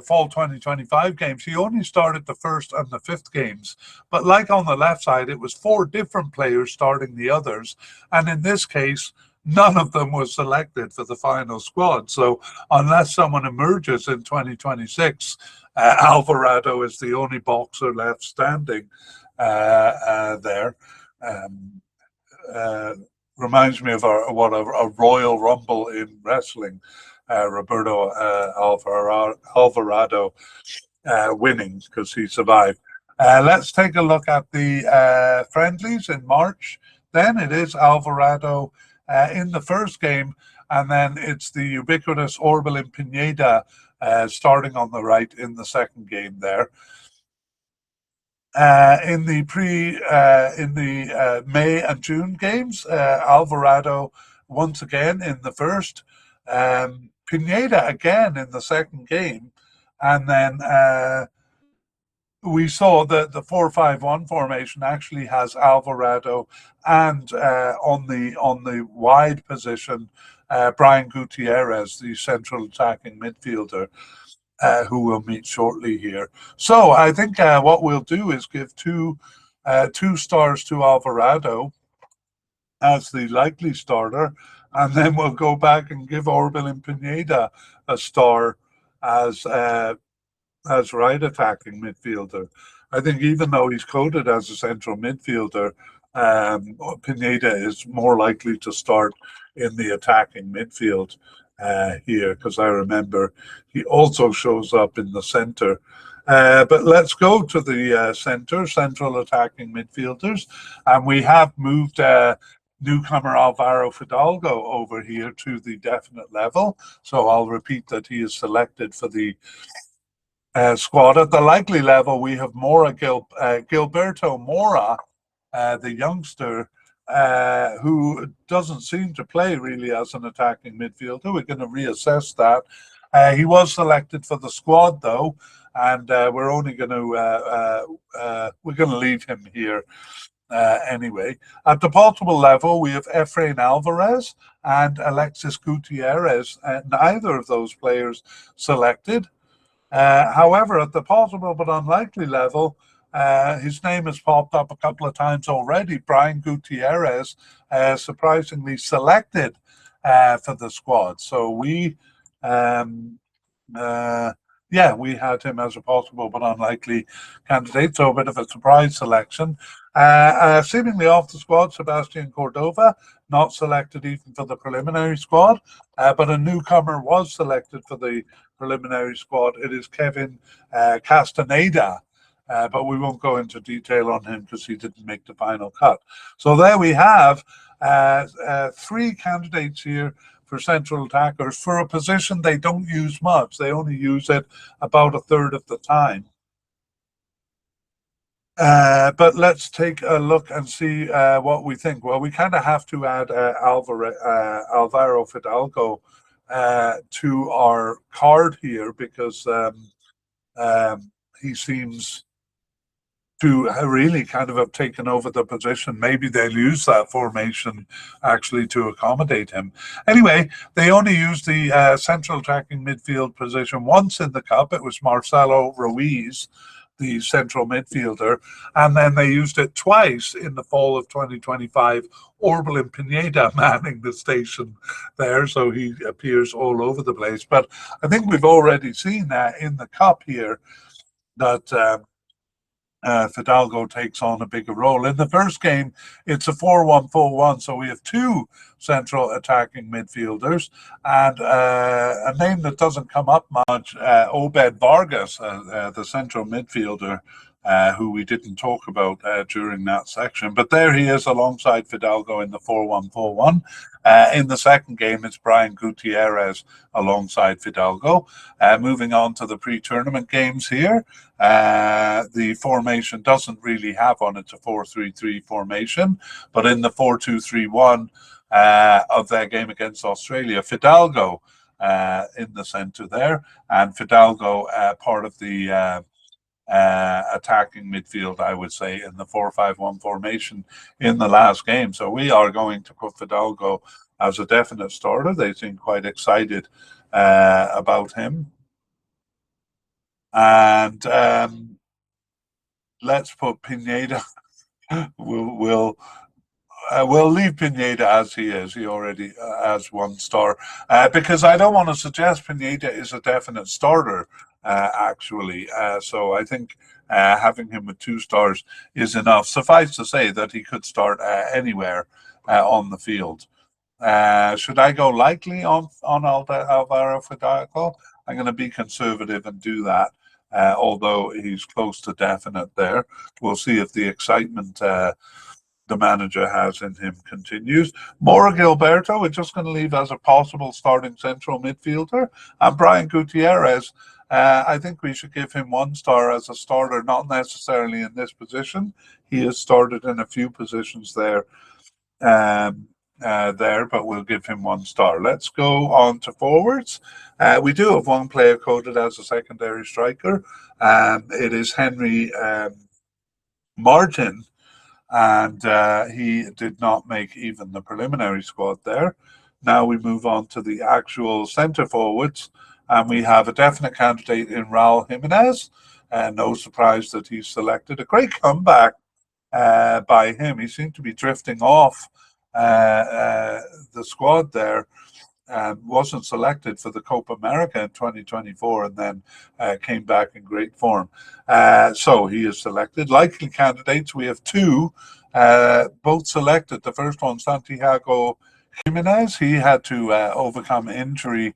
fall 2025 games, he only started the 1st and the 5th games. But like on the left side, it was 4 different players starting the others. And in this case, none of them was selected for the final squad. So unless someone emerges in 2026, Alvarado is the only boxer left standing there. Reminds me of a Royal Rumble in wrestling. Roberto Alvarado winning because he survived. Let's take a look at the friendlies in March. Then it is Alvarado in the first game, and then it's the ubiquitous Orbelin Pineda starting on the right in the second game there. In the May and June games, Alvarado once again in the first, Pineda again in the second game, and then we saw that the 4-5-1 formation actually has Alvarado and on the wide position, Brian Gutierrez, the central attacking midfielder, who we'll meet shortly here. So I think what we'll do is give two stars to Alvarado as the likely starter, and then we'll go back and give Orbelin Pineda a star as right attacking midfielder. I think even though he's coded as a central midfielder, Pineda is more likely to start in the attacking midfield here, because I remember he also shows up in the center. But let's go to the central attacking midfielders, and we have moved newcomer Alvaro Fidalgo over here to the definite level. So I'll repeat that he is selected for the squad. At the likely level, we have Gilberto Mora, the youngster, who doesn't seem to play really as an attacking midfielder. We're going to reassess that. He was selected for the squad though, and we're only going to leave him here anyway. At the possible level, we have Efrain Alvarez and Alexis Gutierrez, neither of those players selected. However, at the possible but unlikely level, his name has popped up a couple of times already. Brian Gutierrez, surprisingly selected for the squad. So we had him as a possible but unlikely candidate. So a bit of a surprise selection. Seemingly off the squad, Sebastian Cordova, not selected even for the preliminary squad, but a newcomer was selected for the preliminary squad. It is Kevin Castaneda, but we won't go into detail on him because he didn't make the final cut. So there we have 3 candidates here for central attackers for a position they don't use much. They only use it about a third of the time. But let's take a look and see what we think. Well, we kind of have to add Alvaro Fidalgo to our card here because um, he seems to really kind of have taken over the position. Maybe they'll use that formation actually to accommodate him. Anyway, they only used the central attacking midfield position once in the Cup. It was Marcelo Ruiz, the central midfielder, and then they used it twice in the fall of 2025. Orbelin Pineda manning the station there, so he appears all over the place. But I think we've already seen that in the Cup here that Fidalgo takes on a bigger role. In the first game, it's a 4-1-4-1, so we have two central attacking midfielders, and a name that doesn't come up much, Obed Vargas, the central midfielder, who we didn't talk about during that section. But there he is alongside Fidalgo in the 4-1-4-1. In the second game, it's Brian Gutierrez alongside Fidalgo. Moving on to the pre-tournament games here, the formation doesn't really have on it a 4-3-3 formation, but in the 4-2-3-1 of their game against Australia, Fidalgo in the centre there, and Fidalgo part of the attacking midfield, I would say, in the 4-5-1 formation in the last game. So we are going to put Fidalgo as a definite starter. They seem quite excited about him. And let's put Pineda. We'll leave Pineda as he is. He already has 1 star because I don't want to suggest Pineda is a definite starter. Actually, so I think having him with 2 stars is enough. Suffice to say that he could start anywhere on the field. Should I go likely on Alvaro Fidalgo? I'm going to be conservative and do that. Although he's close to definite there, we'll see if the excitement the manager has in him continues. Mauro Gilberto, we're just going to leave as a possible starting central midfielder, and Brian Gutierrez. I think we should give him 1 star as a starter, not necessarily in this position. He has started in a few positions there, but we'll give him 1 star. Let's go on to forwards. We do have 1 player coded as a secondary striker. It is Henry Martin, and he did not make even the preliminary squad there. Now we move on to the actual centre forwards, and we have a definite candidate in Raul Jimenez. No surprise that he's selected. A great comeback by him. He seemed to be drifting off the squad there and wasn't selected for the Copa America in 2024 and then came back in great form. So he is selected. Likely candidates, we have 2, both selected. The first one, Santiago Jimenez. He had to overcome injury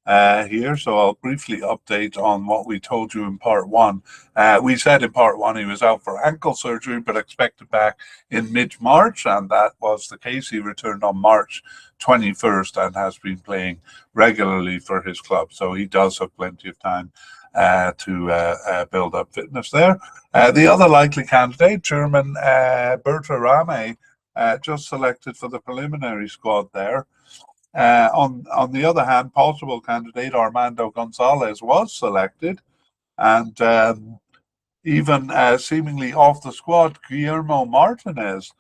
here, so I'll briefly update on what we told you in part 1. We said in part 1 he was out for ankle surgery but expected back in mid-March, and that was the case. He returned on March 21st and has been playing regularly for his club, so he does have plenty of time to build up fitness there. The other likely candidate, German Bertrame, just selected for the preliminary squad there. On the other hand, possible candidate Armando Gonzalez was selected, and even seemingly off the squad, Guillermo Martinez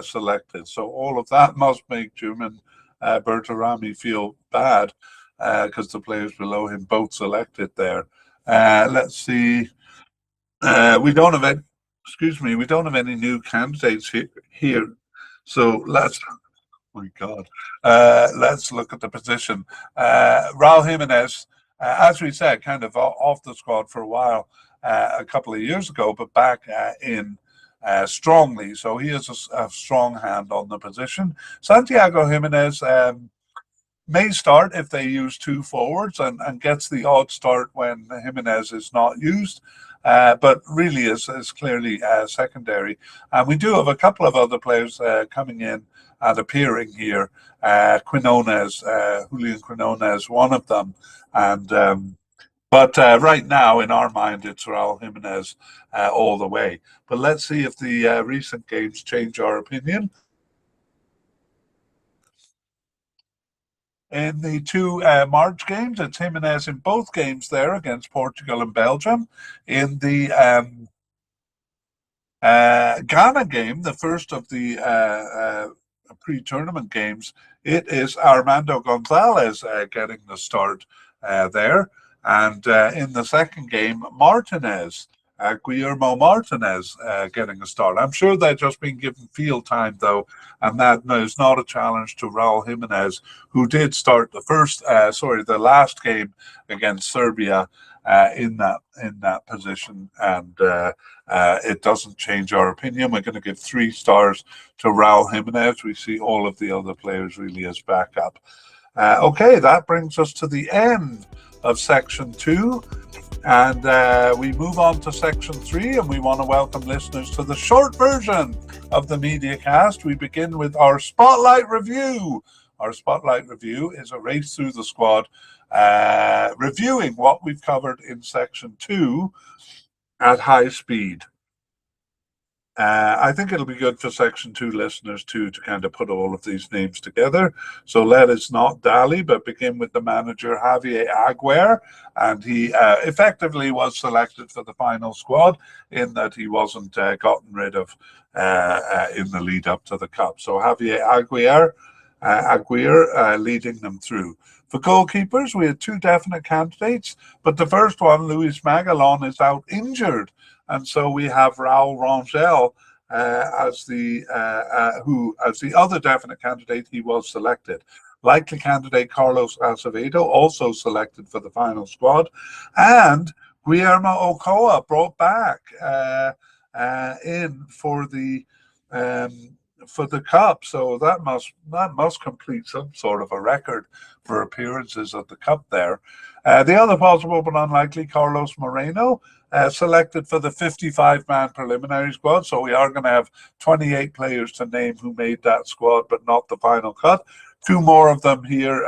selected. So all of that must make German Bertarami feel bad because the players below him both selected there. Let's see. We don't have any, we don't have any new candidates here. So let's. My God. Let's look at the position. Raul Jimenez, as we said, kind of off the squad for a while a couple of years ago, but back in strongly. So he has a strong hand on the position. Santiago Jimenez may start if they use 2 forwards and gets the odd start when Jimenez is not used. But really is clearly secondary. And we do have a couple of other players coming in and appearing here. Julian Quinones, one of them. And But right now, in our mind, it's Raul Jimenez all the way. But let's see if the recent games change our opinion. In the two March games, it's Jimenez in both games there against Portugal and Belgium. In the Ghana game, the first of the pre-tournament games, it is Armando Gonzalez getting the start there. And in the second game, Guillermo Martinez getting a start. I'm sure they've just been given field time, though, and that is not a challenge to Raul Jimenez, who did start the last game against Serbia in that position, and it doesn't change our opinion. We're going to give 3 stars to Raul Jimenez. We see all of the other players really as backup. Okay, that brings us to the end of section 2. And we move on to section 3, and we want to welcome listeners to the short version of the Mediacast. We begin with our Spotlight Review. Our Spotlight Review is a race through the squad, reviewing what we've covered in section 2 at high speed. I think it'll be good for section 2 listeners too to kind of put all of these names together. So let us not dally, but begin with the manager, Javier Aguirre. And he effectively was selected for the final squad in that he wasn't gotten rid of in the lead up to the Cup. So Javier Aguirre leading them through. For goalkeepers, we had 2 definite candidates, but the first one, Luis Magalon, is out injured. And so we have Raul Rangel as the other definite candidate. He was selected. Likely candidate Carlos Acevedo also selected for the final squad, and Guillermo Ochoa brought back in for the Cup. So that must complete some sort of a record for appearances at the Cup there. The other possible but unlikely, Carlos Moreno, selected for the 55-man preliminary squad. So we are going to have 28 players to name who made that squad, but not the final cut. 2 more of them here,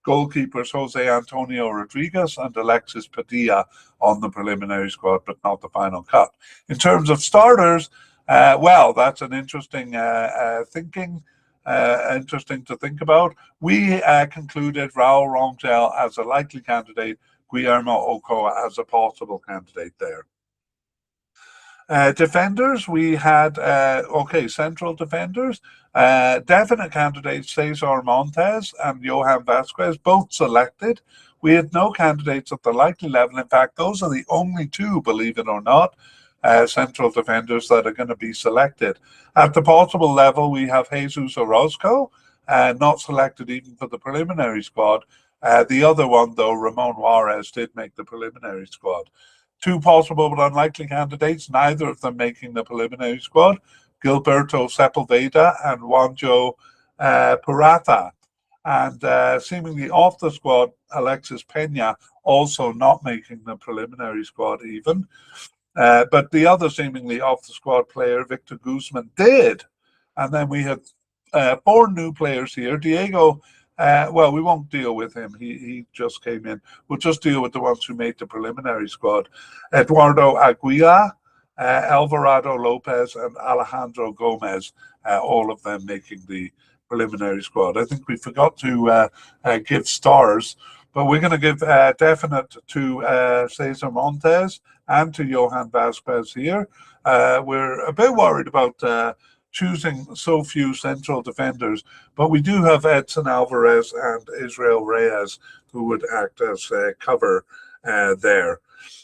goalkeepers Jose Antonio Rodriguez and Alexis Padilla on the preliminary squad, but not the final cut. In terms of starters, well, that's an interesting interesting to think about. We concluded Raul Rangel as a likely candidate, Guillermo Ochoa as a possible candidate there. Defenders, we had, central defenders. Definite candidates, Cesar Montes and Johan Vasquez, both selected. We had no candidates at the likely level. In fact, those are the only 2, believe it or not, central defenders that are going to be selected. At the possible level, we have Jesus Orozco, not selected even for the preliminary squad. The other one, though, Ramon Juarez, did make the preliminary squad. 2 possible but unlikely candidates, neither of them making the preliminary squad, Gilberto Sepulveda and Juanjo Purata. And seemingly off the squad, Alexis Pena, also not making the preliminary squad even. But the other seemingly off the squad player, Victor Guzman, did. And then we had 4 new players here. Diego, well, we won't deal with him. He just came in. We'll just deal with the ones who made the preliminary squad. Eduardo Aguila, Alvarado Lopez, and Alejandro Gomez, all of them making the preliminary squad. I think we forgot to give stars, but we're going to give definite to Cesar Montes and to Johan Vasquez here. We're a bit worried about choosing so few central defenders, but we do have Edson Alvarez and Israel Reyes who would act as cover there.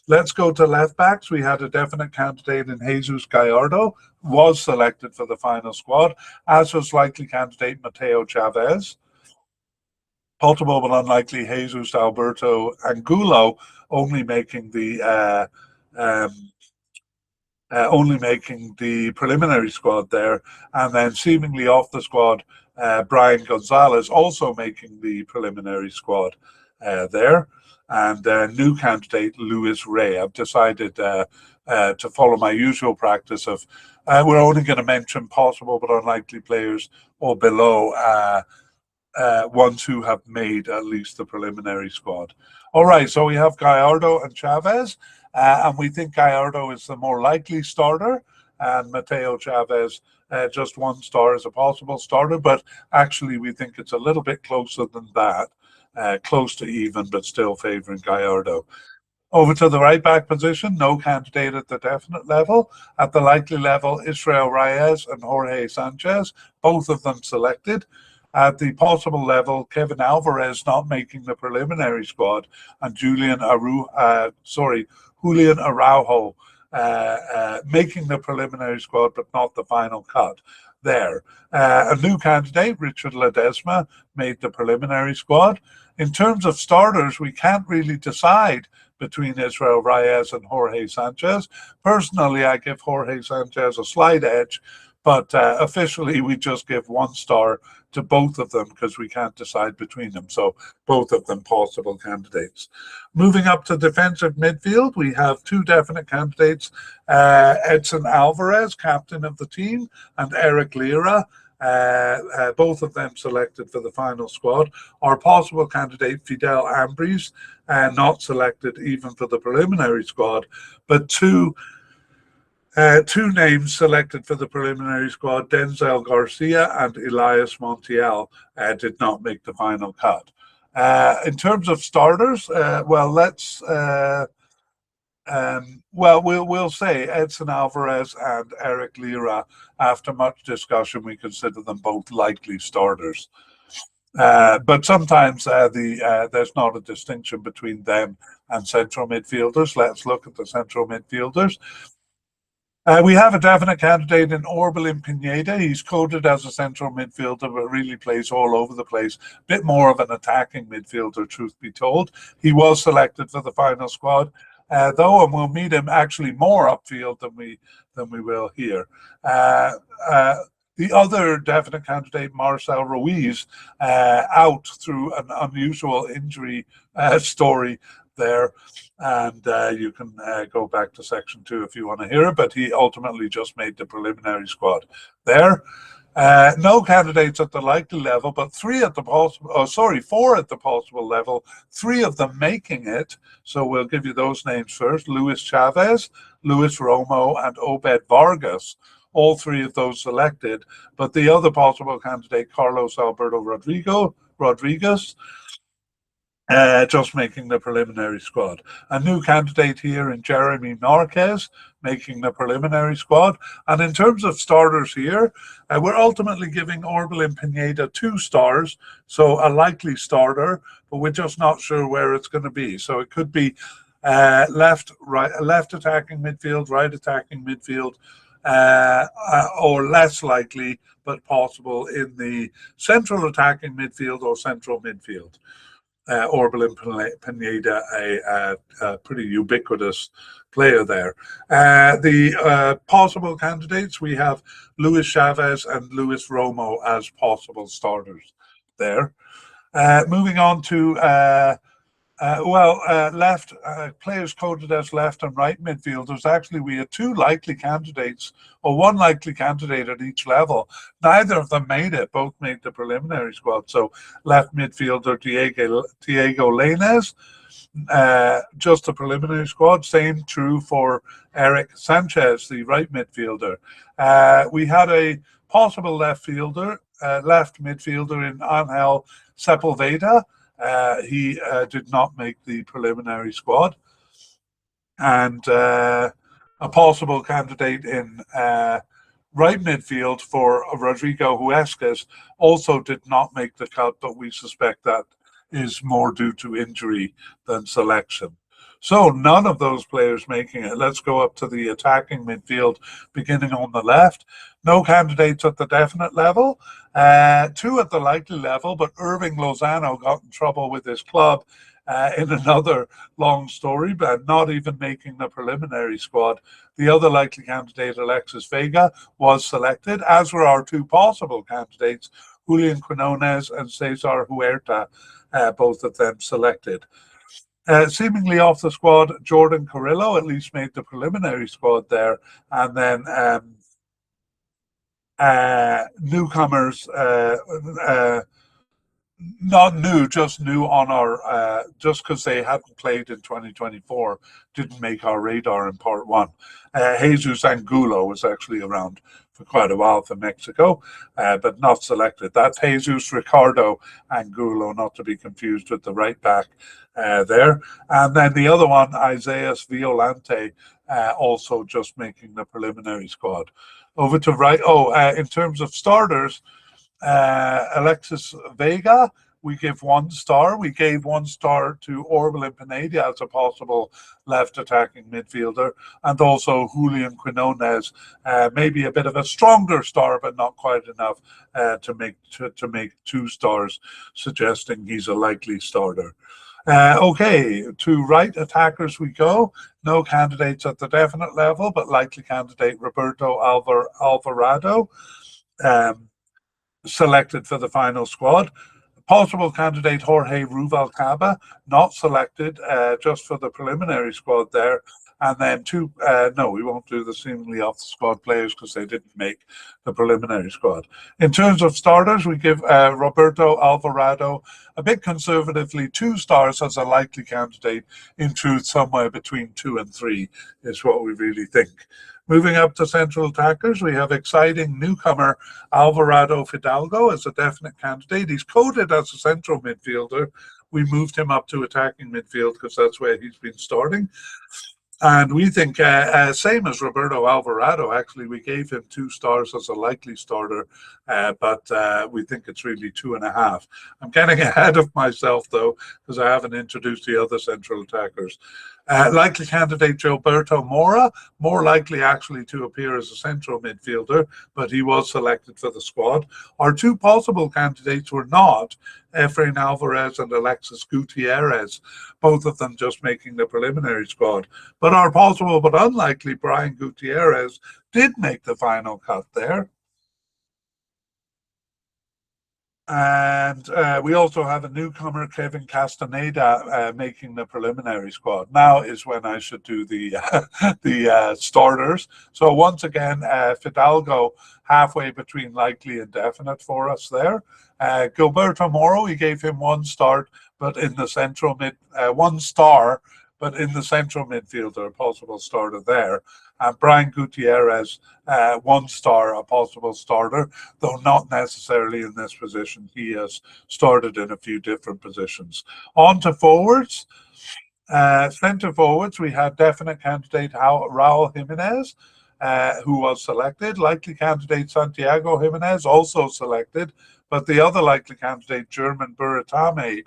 Let's go to left backs. We had a definite candidate in Jesus Gallardo, was selected for the final squad, as was likely candidate Mateo Chavez. Possible but unlikely Jesus Alberto Angulo, only making the preliminary squad there, and then seemingly off the squad, Brian Gonzalez also making the preliminary squad there, and new candidate Luis Rey. I've decided to follow my usual practice of we're only going to mention possible but unlikely players or below ones who have made at least the preliminary squad. All right, so we have Gallardo and Chavez, and we think Gallardo is the more likely starter, and Mateo Chavez, just 1 star as a possible starter, but actually we think it's a little bit closer than that, close to even, but still favouring Gallardo. Over to the right back position, no candidate at the definite level. At the likely level, Israel Reyes and Jorge Sanchez, both of them selected. At the possible level, Kevin Alvarez not making the preliminary squad, and Julian Araujo making the preliminary squad, but not the final cut. There. A new candidate, Richard Ledesma, made the preliminary squad. In terms of starters, we can't really decide between Israel Reyes and Jorge Sanchez. Personally, I give Jorge Sanchez a slight edge, but officially we just give 1 star to both of them because we can't decide between them. So both of them possible candidates. Moving up to defensive midfield, we have 2 definite candidates, Edson Alvarez, captain of the team, and Eric Lira. Both of them selected for the final squad. Our possible candidate, Fidel Ambris, not selected even for the preliminary squad, but two names selected for the preliminary squad, Denzel Garcia and Elias Montiel, did not make the final cut. In terms of starters, we'll say Edson Alvarez and Eric Lira. After much discussion, we consider them both likely starters. But sometimes there's not a distinction between them and central midfielders. Let's look at the central midfielders. We have a definite candidate in Orbelin Pineda. He's coded as a central midfielder, but really plays all over the place. Bit more of an attacking midfielder, truth be told. He was selected for the final squad, though, and we'll meet him actually more upfield than we will here. The other definite candidate, Marcel Ruiz, out through an unusual injury story there. And you can go back to section 2 if you want to hear it, but he ultimately just made the preliminary squad there. No candidates at the likely level, but 4 at the possible level, 3 of them making it. So we'll give you those names first. Luis Chavez, Luis Romo, and Obed Vargas. All 3 of those selected, but the other possible candidate, Carlos Alberto Rodriguez, just making the preliminary squad. A new candidate here in Jeremy Marquez, making the preliminary squad. And in terms of starters here, we're ultimately giving Orbelin Pineda 2 stars, so a likely starter, but we're just not sure where it's going to be. So it could be left attacking midfield, right attacking midfield, or less likely, but possible in the central attacking midfield or central midfield. Orbelin Pineda, a pretty ubiquitous player there. The possible candidates, we have Luis Chavez and Luis Romo as possible starters there. Moving on to left players coded as left and right midfielders. Actually, we had 2 likely candidates, or 1 likely candidate at each level. Neither of them made it. Both made the preliminary squad. So left midfielder Diego Lainez, just a preliminary squad. Same true for Eric Sanchez, the right midfielder. We had a possible left midfielder in Angel Sepulveda. He did not make the preliminary squad. And a possible candidate in right midfield for Rodrigo Huescas also did not make the cut, but we suspect that is more due to injury than selection. So none of those players making it. Let's go up to the attacking midfield, beginning on the left. No candidates at the definite level, 2 at the likely level, but Irving Lozano got in trouble with his club in another long story, but not even making the preliminary squad. The other likely candidate, Alexis Vega, was selected, as were our 2 possible candidates, Julian Quinones and Cesar Huerta, both of them selected. Seemingly off the squad, Jordan Carrillo at least made the preliminary squad there, and then newcomers Not new, just new on our, just because they hadn't played in 2024, didn't make our radar in part one. Jesus Angulo was actually around for quite a while for Mexico, but not selected. That's Jesus Ricardo Angulo, not to be confused with the right back there. And then the other one, Isaias Violante, also just making the preliminary squad. Over to right. Oh, in terms of starters, Alexis Vega, we give 1 star. We gave 1 star to Orbelin Pineda as a possible left attacking midfielder, and also Julian Quinones, maybe a bit of a stronger star, but not quite enough to make 2 stars, suggesting he's a likely starter. Okay, to right attackers we go. No candidates at the definite level, but likely candidate Roberto Alvarado. Selected for the final squad. Possible candidate Jorge Ruvalcaba, not selected, just for the preliminary squad there. And then no, we won't do the seemingly off the squad players because they didn't make the preliminary squad. In terms of starters, we give Roberto Alvarado a bit conservatively 2 stars as a likely candidate. In truth, somewhere between 2 and 3 is what we really think. Moving up to central attackers, we have exciting newcomer Alvarado Fidalgo as a definite candidate. He's coded as a central midfielder. We moved him up to attacking midfield because that's where he's been starting. And we think, same as Roberto Alvarado, actually, we gave him 2 stars as a likely starter, but we think it's really 2.5. I'm getting ahead of myself, though, because I haven't introduced the other central attackers. Likely candidate Gilberto Mora, more likely actually to appear as a central midfielder, but he was selected for the squad. Our 2 possible candidates were not Efrain Alvarez and Alexis Gutierrez, both of them just making the preliminary squad. But our possible but unlikely Brian Gutierrez did make the final cut there. And we also have a newcomer, Kevin Castaneda, making the preliminary squad. Now is when I should do the the starters. So once again, Fidalgo halfway between likely and definite for us there. Gilberto Moro, we gave him 1 star, but in the central 1 star, but in the central midfielder, a possible starter there. And Brian Gutierrez, 1 star, a possible starter, though not necessarily in this position. He has started in a few different positions. On to forwards. Centre forwards, we had definite candidate Raul Jimenez, who was selected. Likely candidate Santiago Jimenez, also selected. But the other likely candidate, German Buratame,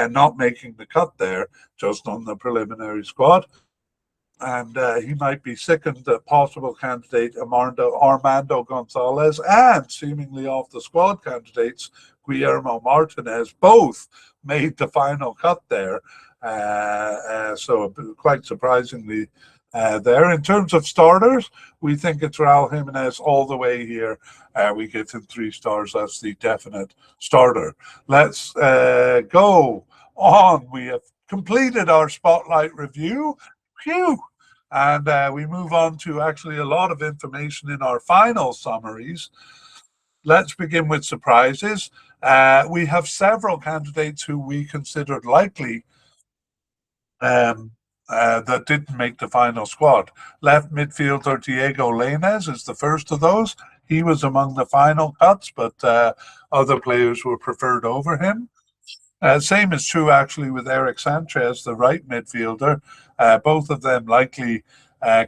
not making the cut there, just on the preliminary squad. And he might be second possible candidate Armando Gonzalez, and seemingly off the squad candidates Guillermo Martinez, both made the final cut there. So quite surprisingly there. In terms of starters, we think it's Raul Jimenez all the way here. We give him 3 stars as the definite starter. Let's go on. We have completed our spotlight review. Phew! And we move on to actually a lot of information in our final summaries. Let's begin with surprises. We have several candidates who we considered likely that didn't make the final squad. Left midfielder Diego Lainez is the first of those. He was among the final cuts, but other players were preferred over him. Same is true actually with Eric Sanchez, the right midfielder. Both of them likely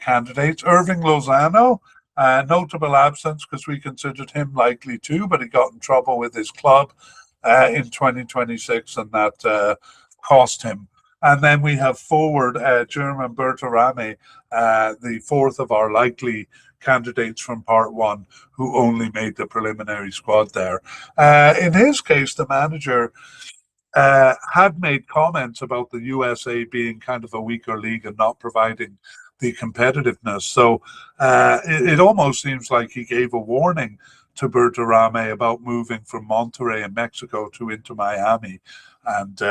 candidates. Irving Lozano, notable absence because we considered him likely too, but he got in trouble with his club in 2026 and that cost him. And then we have forward German Bertarame, the fourth of our likely candidates from part one, who only made the preliminary squad there. In his case, the manager had made comments about the USA being kind of a weaker league and not providing the competitiveness. So it almost seems like he gave a warning to Bertarame about moving from Monterrey in Mexico to into Miami. And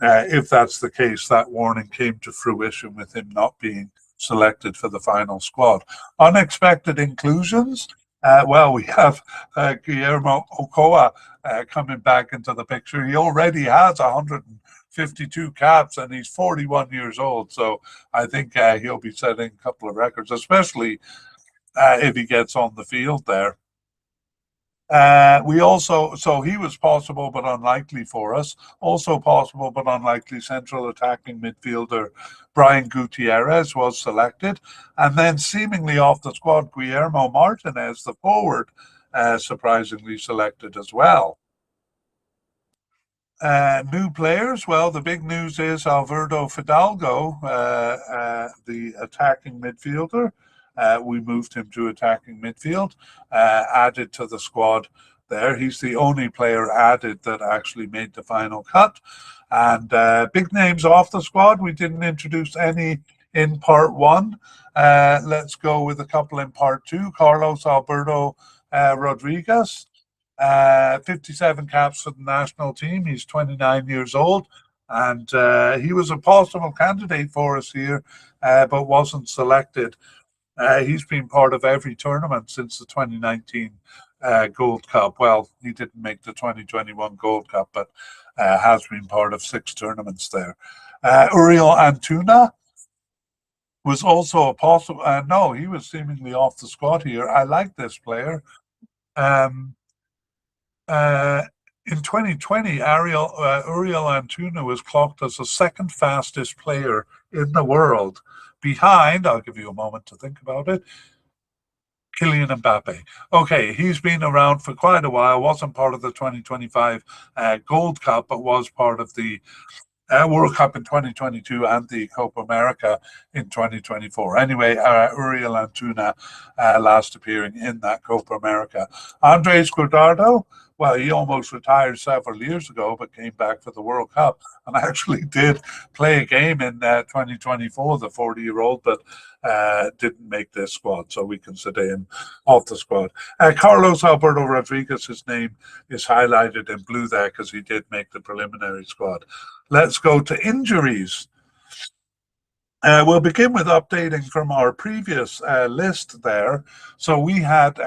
if that's the case, that warning came to fruition with him not being selected for the final squad. Unexpected inclusions. Well, we have Guillermo Ochoa coming back into the picture. He already has 152 caps and he's 41 years old. So I think he'll be setting a couple of records, especially if he gets on the field there. We also, so he was possible but unlikely for us. Also possible but unlikely central attacking midfielder Brian Gutierrez was selected. And then seemingly off the squad, Guillermo Martinez, the forward, surprisingly selected as well. New players. Well, the big news is Alberto Fidalgo, the attacking midfielder. We moved him to attacking midfield, added to the squad there. He's the only player added that actually made the final cut. And big names off the squad. We didn't introduce any in part one. Let's go with a couple in part two. Carlos Alberto Rodriguez. 57 caps for the national team. He's 29 years old, and he was a possible candidate for us here, but wasn't selected. He's been part of every tournament since the 2019 Gold Cup. Well, he didn't make the 2021 Gold Cup, but has been part of 6 tournaments there. Uriel Antuna was also a possible. No, he was seemingly off the squad here. I like this player. Um, in 2020, Uriel Antuna was clocked as the second fastest player in the world, behind, I'll give you a moment to think about it, Kylian Mbappe. Okay, he's been around for quite a while, wasn't part of the 2025 Gold Cup, but was part of the World Cup in 2022 and the Copa America in 2024. Anyway, Uriel Antuna last appearing in that Copa America. Andres Guardado, well, he almost retired several years ago, but came back for the World Cup and actually did play a game in 2024, the 40-year-old, but didn't make this squad, so we consider him off the squad. Carlos Alberto Rodriguez, his name is highlighted in blue there because he did make the preliminary squad. Let's go to injuries. We'll begin with updating from our previous list there. So we had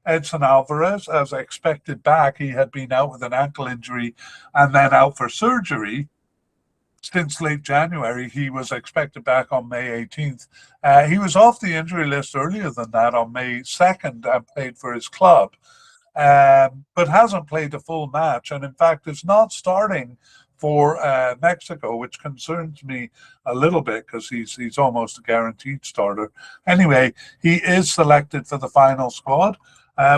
Edson Alvarez, as expected, back. He had been out with an ankle injury and then out for surgery since late January. He was expected back on May 18th. He was off the injury list earlier than that on May 2nd and played for his club, but hasn't played a full match. And in fact, is not starting for Mexico, which concerns me a little bit because he's almost a guaranteed starter. Anyway, he is selected for the final squad.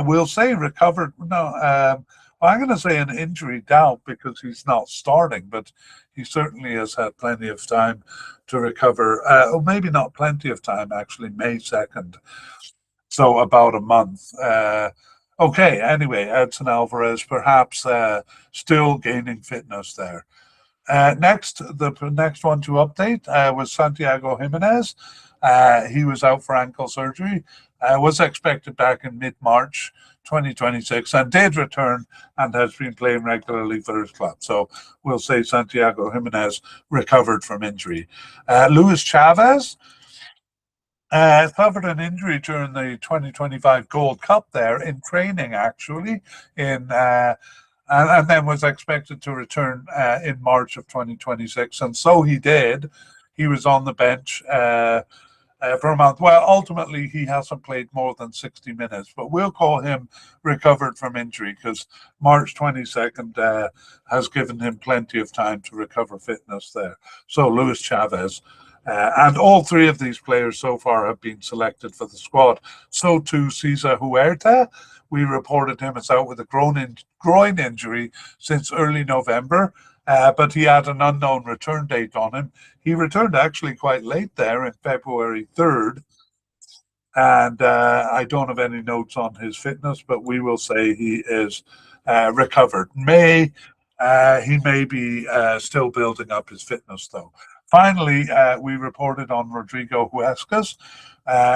We'll say recovered. No, I'm going to say an injury doubt because he's not starting, but he certainly has had plenty of time to recover. Or maybe not plenty of time, actually, May 2nd. So about a month. Okay, anyway, Edson Alvarez perhaps still gaining fitness there. Next, the next one to update was Santiago Jimenez. He was out for ankle surgery, was expected back in mid-March 2026 and did return and has been playing regularly for his club. So we'll say Santiago Jimenez recovered from injury. Luis Chavez suffered an injury during the 2025 Gold Cup there in training, actually, and then was expected to return in March of 2026. And so he did. He was on the bench for a month. Well, ultimately, he hasn't played more than 60 minutes, but we'll call him recovered from injury because March 22nd has given him plenty of time to recover fitness there. So Luis Chavez. And all 3 of these players so far have been selected for the squad. So too Cesar Huerta. We reported him as out with a groin injury since early November, but he had an unknown return date on him. He returned actually quite late there in February 3rd, and I don't have any notes on his fitness, but we will say he is recovered. He may be still building up his fitness, though. Finally, we reported on Rodrigo Huescas.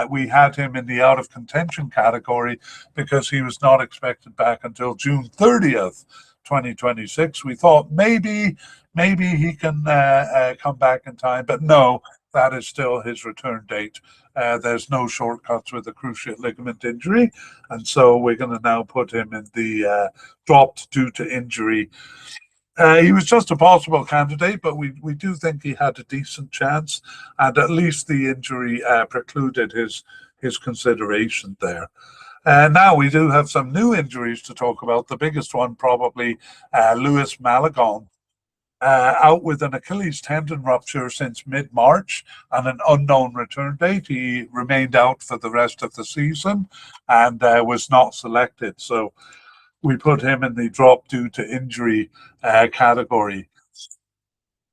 We had him in the out of contention category because he was not expected back until June 30th, 2026. We thought maybe he can come back in time, but no, that is still his return date. There's no shortcuts with a cruciate ligament injury, and so we're going to now put him in the dropped due to injury. He was just a possible candidate, but we do think he had a decent chance, and at least the injury precluded his consideration there. Now we do have some new injuries to talk about. The biggest one probably Lewis Malagon, out with an Achilles tendon rupture since mid-March and an unknown return date. He remained out for the rest of the season and was not selected. So we put him in the drop due to injury category.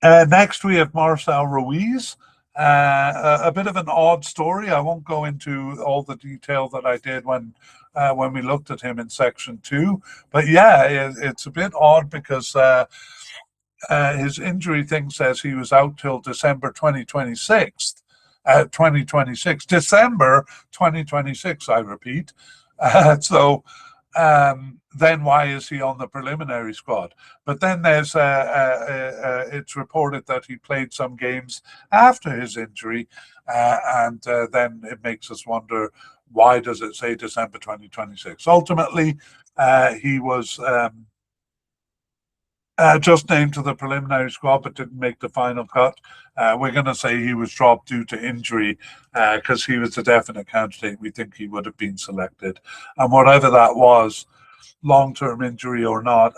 Next, we have Marcel Ruiz. A bit of an odd story. I won't go into all the detail that I did when we looked at him in section 2. But yeah, it's a bit odd because his injury thing says he was out till December 2026. December 2026, I repeat. So then why is he on the preliminary squad? But then there's it's reported that he played some games after his injury, and then it makes us wonder, why does it say December 2026? Ultimately, he was just named to the preliminary squad, but didn't make the final cut. We're going to say he was dropped due to injury because he was a definite candidate. We think he would have been selected. And whatever that was, long-term injury or not,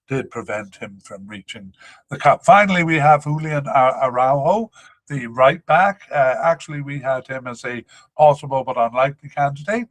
did prevent him from reaching the cup. Finally, we have Julian Araujo, the right back. Actually, we had him as a possible but unlikely candidate.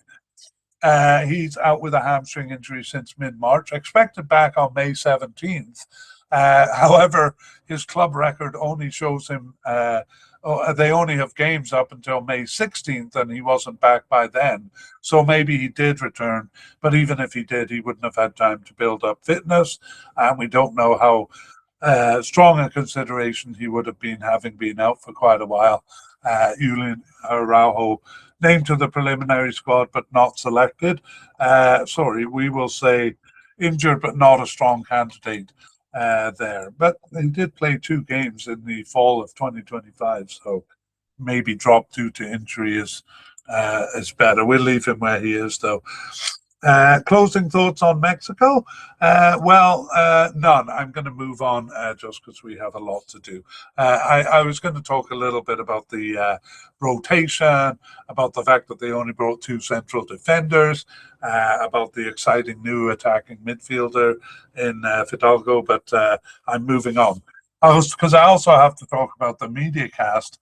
He's out with a hamstring injury since mid-March, expected back on May 17th. However, his club record only shows him, they only have games up until May 16th, and he wasn't back by then. So maybe he did return, but even if he did, he wouldn't have had time to build up fitness, and we don't know how strong a consideration he would have been, having been out for quite a while. Julian Araujo named to the preliminary squad but not selected. We will say injured but not a strong candidate there. But he did play 2 games in the fall of 2025, so maybe drop due to injury is better. We'll leave him where he is, though. Closing thoughts on Mexico? None. I'm going to move on just because we have a lot to do. I was going to talk a little bit about the rotation, about the fact that they only brought 2 central defenders, about the exciting new attacking midfielder in Fidalgo, but I'm moving on. Because I also have to talk about the Mediacast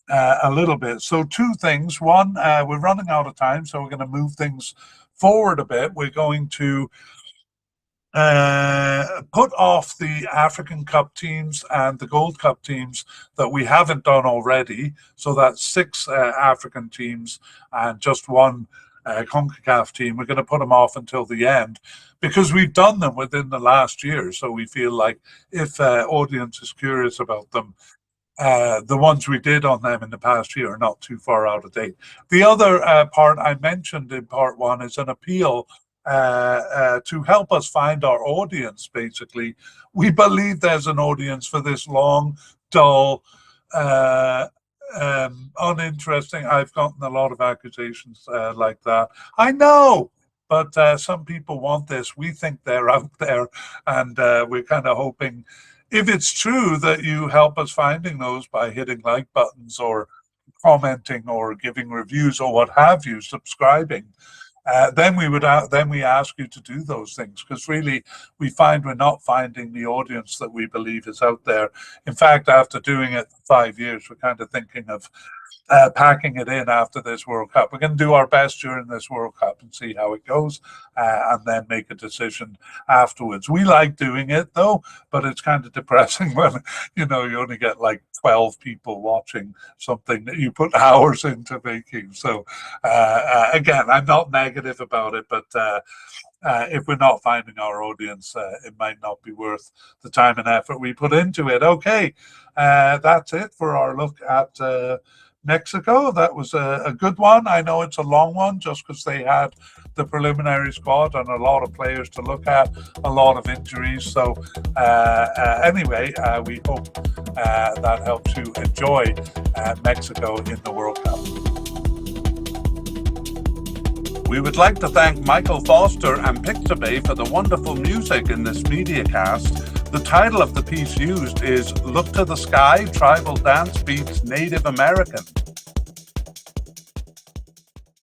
a little bit. So 2 things. One, we're running out of time, so we're going to move things forward a bit. We're going to put off the African Cup teams and the Gold Cup teams that we haven't done already. So that's 6 African teams and just 1 CONCACAF team. We're going to put them off until the end because we've done them within the last year. So we feel like if audience is curious about them, the ones we did on them in the past year are not too far out of date. The other part I mentioned in part 1 is an appeal to help us find our audience, basically. We believe there's an audience for this long, dull, uninteresting. I've gotten a lot of accusations like that. I know, but some people want this. We think they're out there, and we're kind of hoping, if it's true, that you help us finding those by hitting like buttons or commenting or giving reviews or what have you, subscribing. Then we ask you to do those things, because really we find we're not finding the audience that we believe is out there. In fact, after doing it for 5 years, we're kind of thinking of packing it in after this World Cup. We're going to do our best during this World Cup and see how it goes, and then make a decision afterwards. We like doing it, though, but it's kind of depressing when you only get like 12 people watching something that you put hours into making. So again, I'm not negative about it, but if we're not finding our audience, it might not be worth the time and effort we put into it. Okay, that's it for our look at Mexico. That was a good one. I know it's a long one just because they had the preliminary squad and a lot of players to look at, a lot of injuries. So anyway, we hope that helps you enjoy Mexico in the World Cup. We would like to thank Michael Foster and Pixabay for the wonderful music in this Mediacast. The title of the piece used is Look to the Sky, Tribal Dance Beats Native American.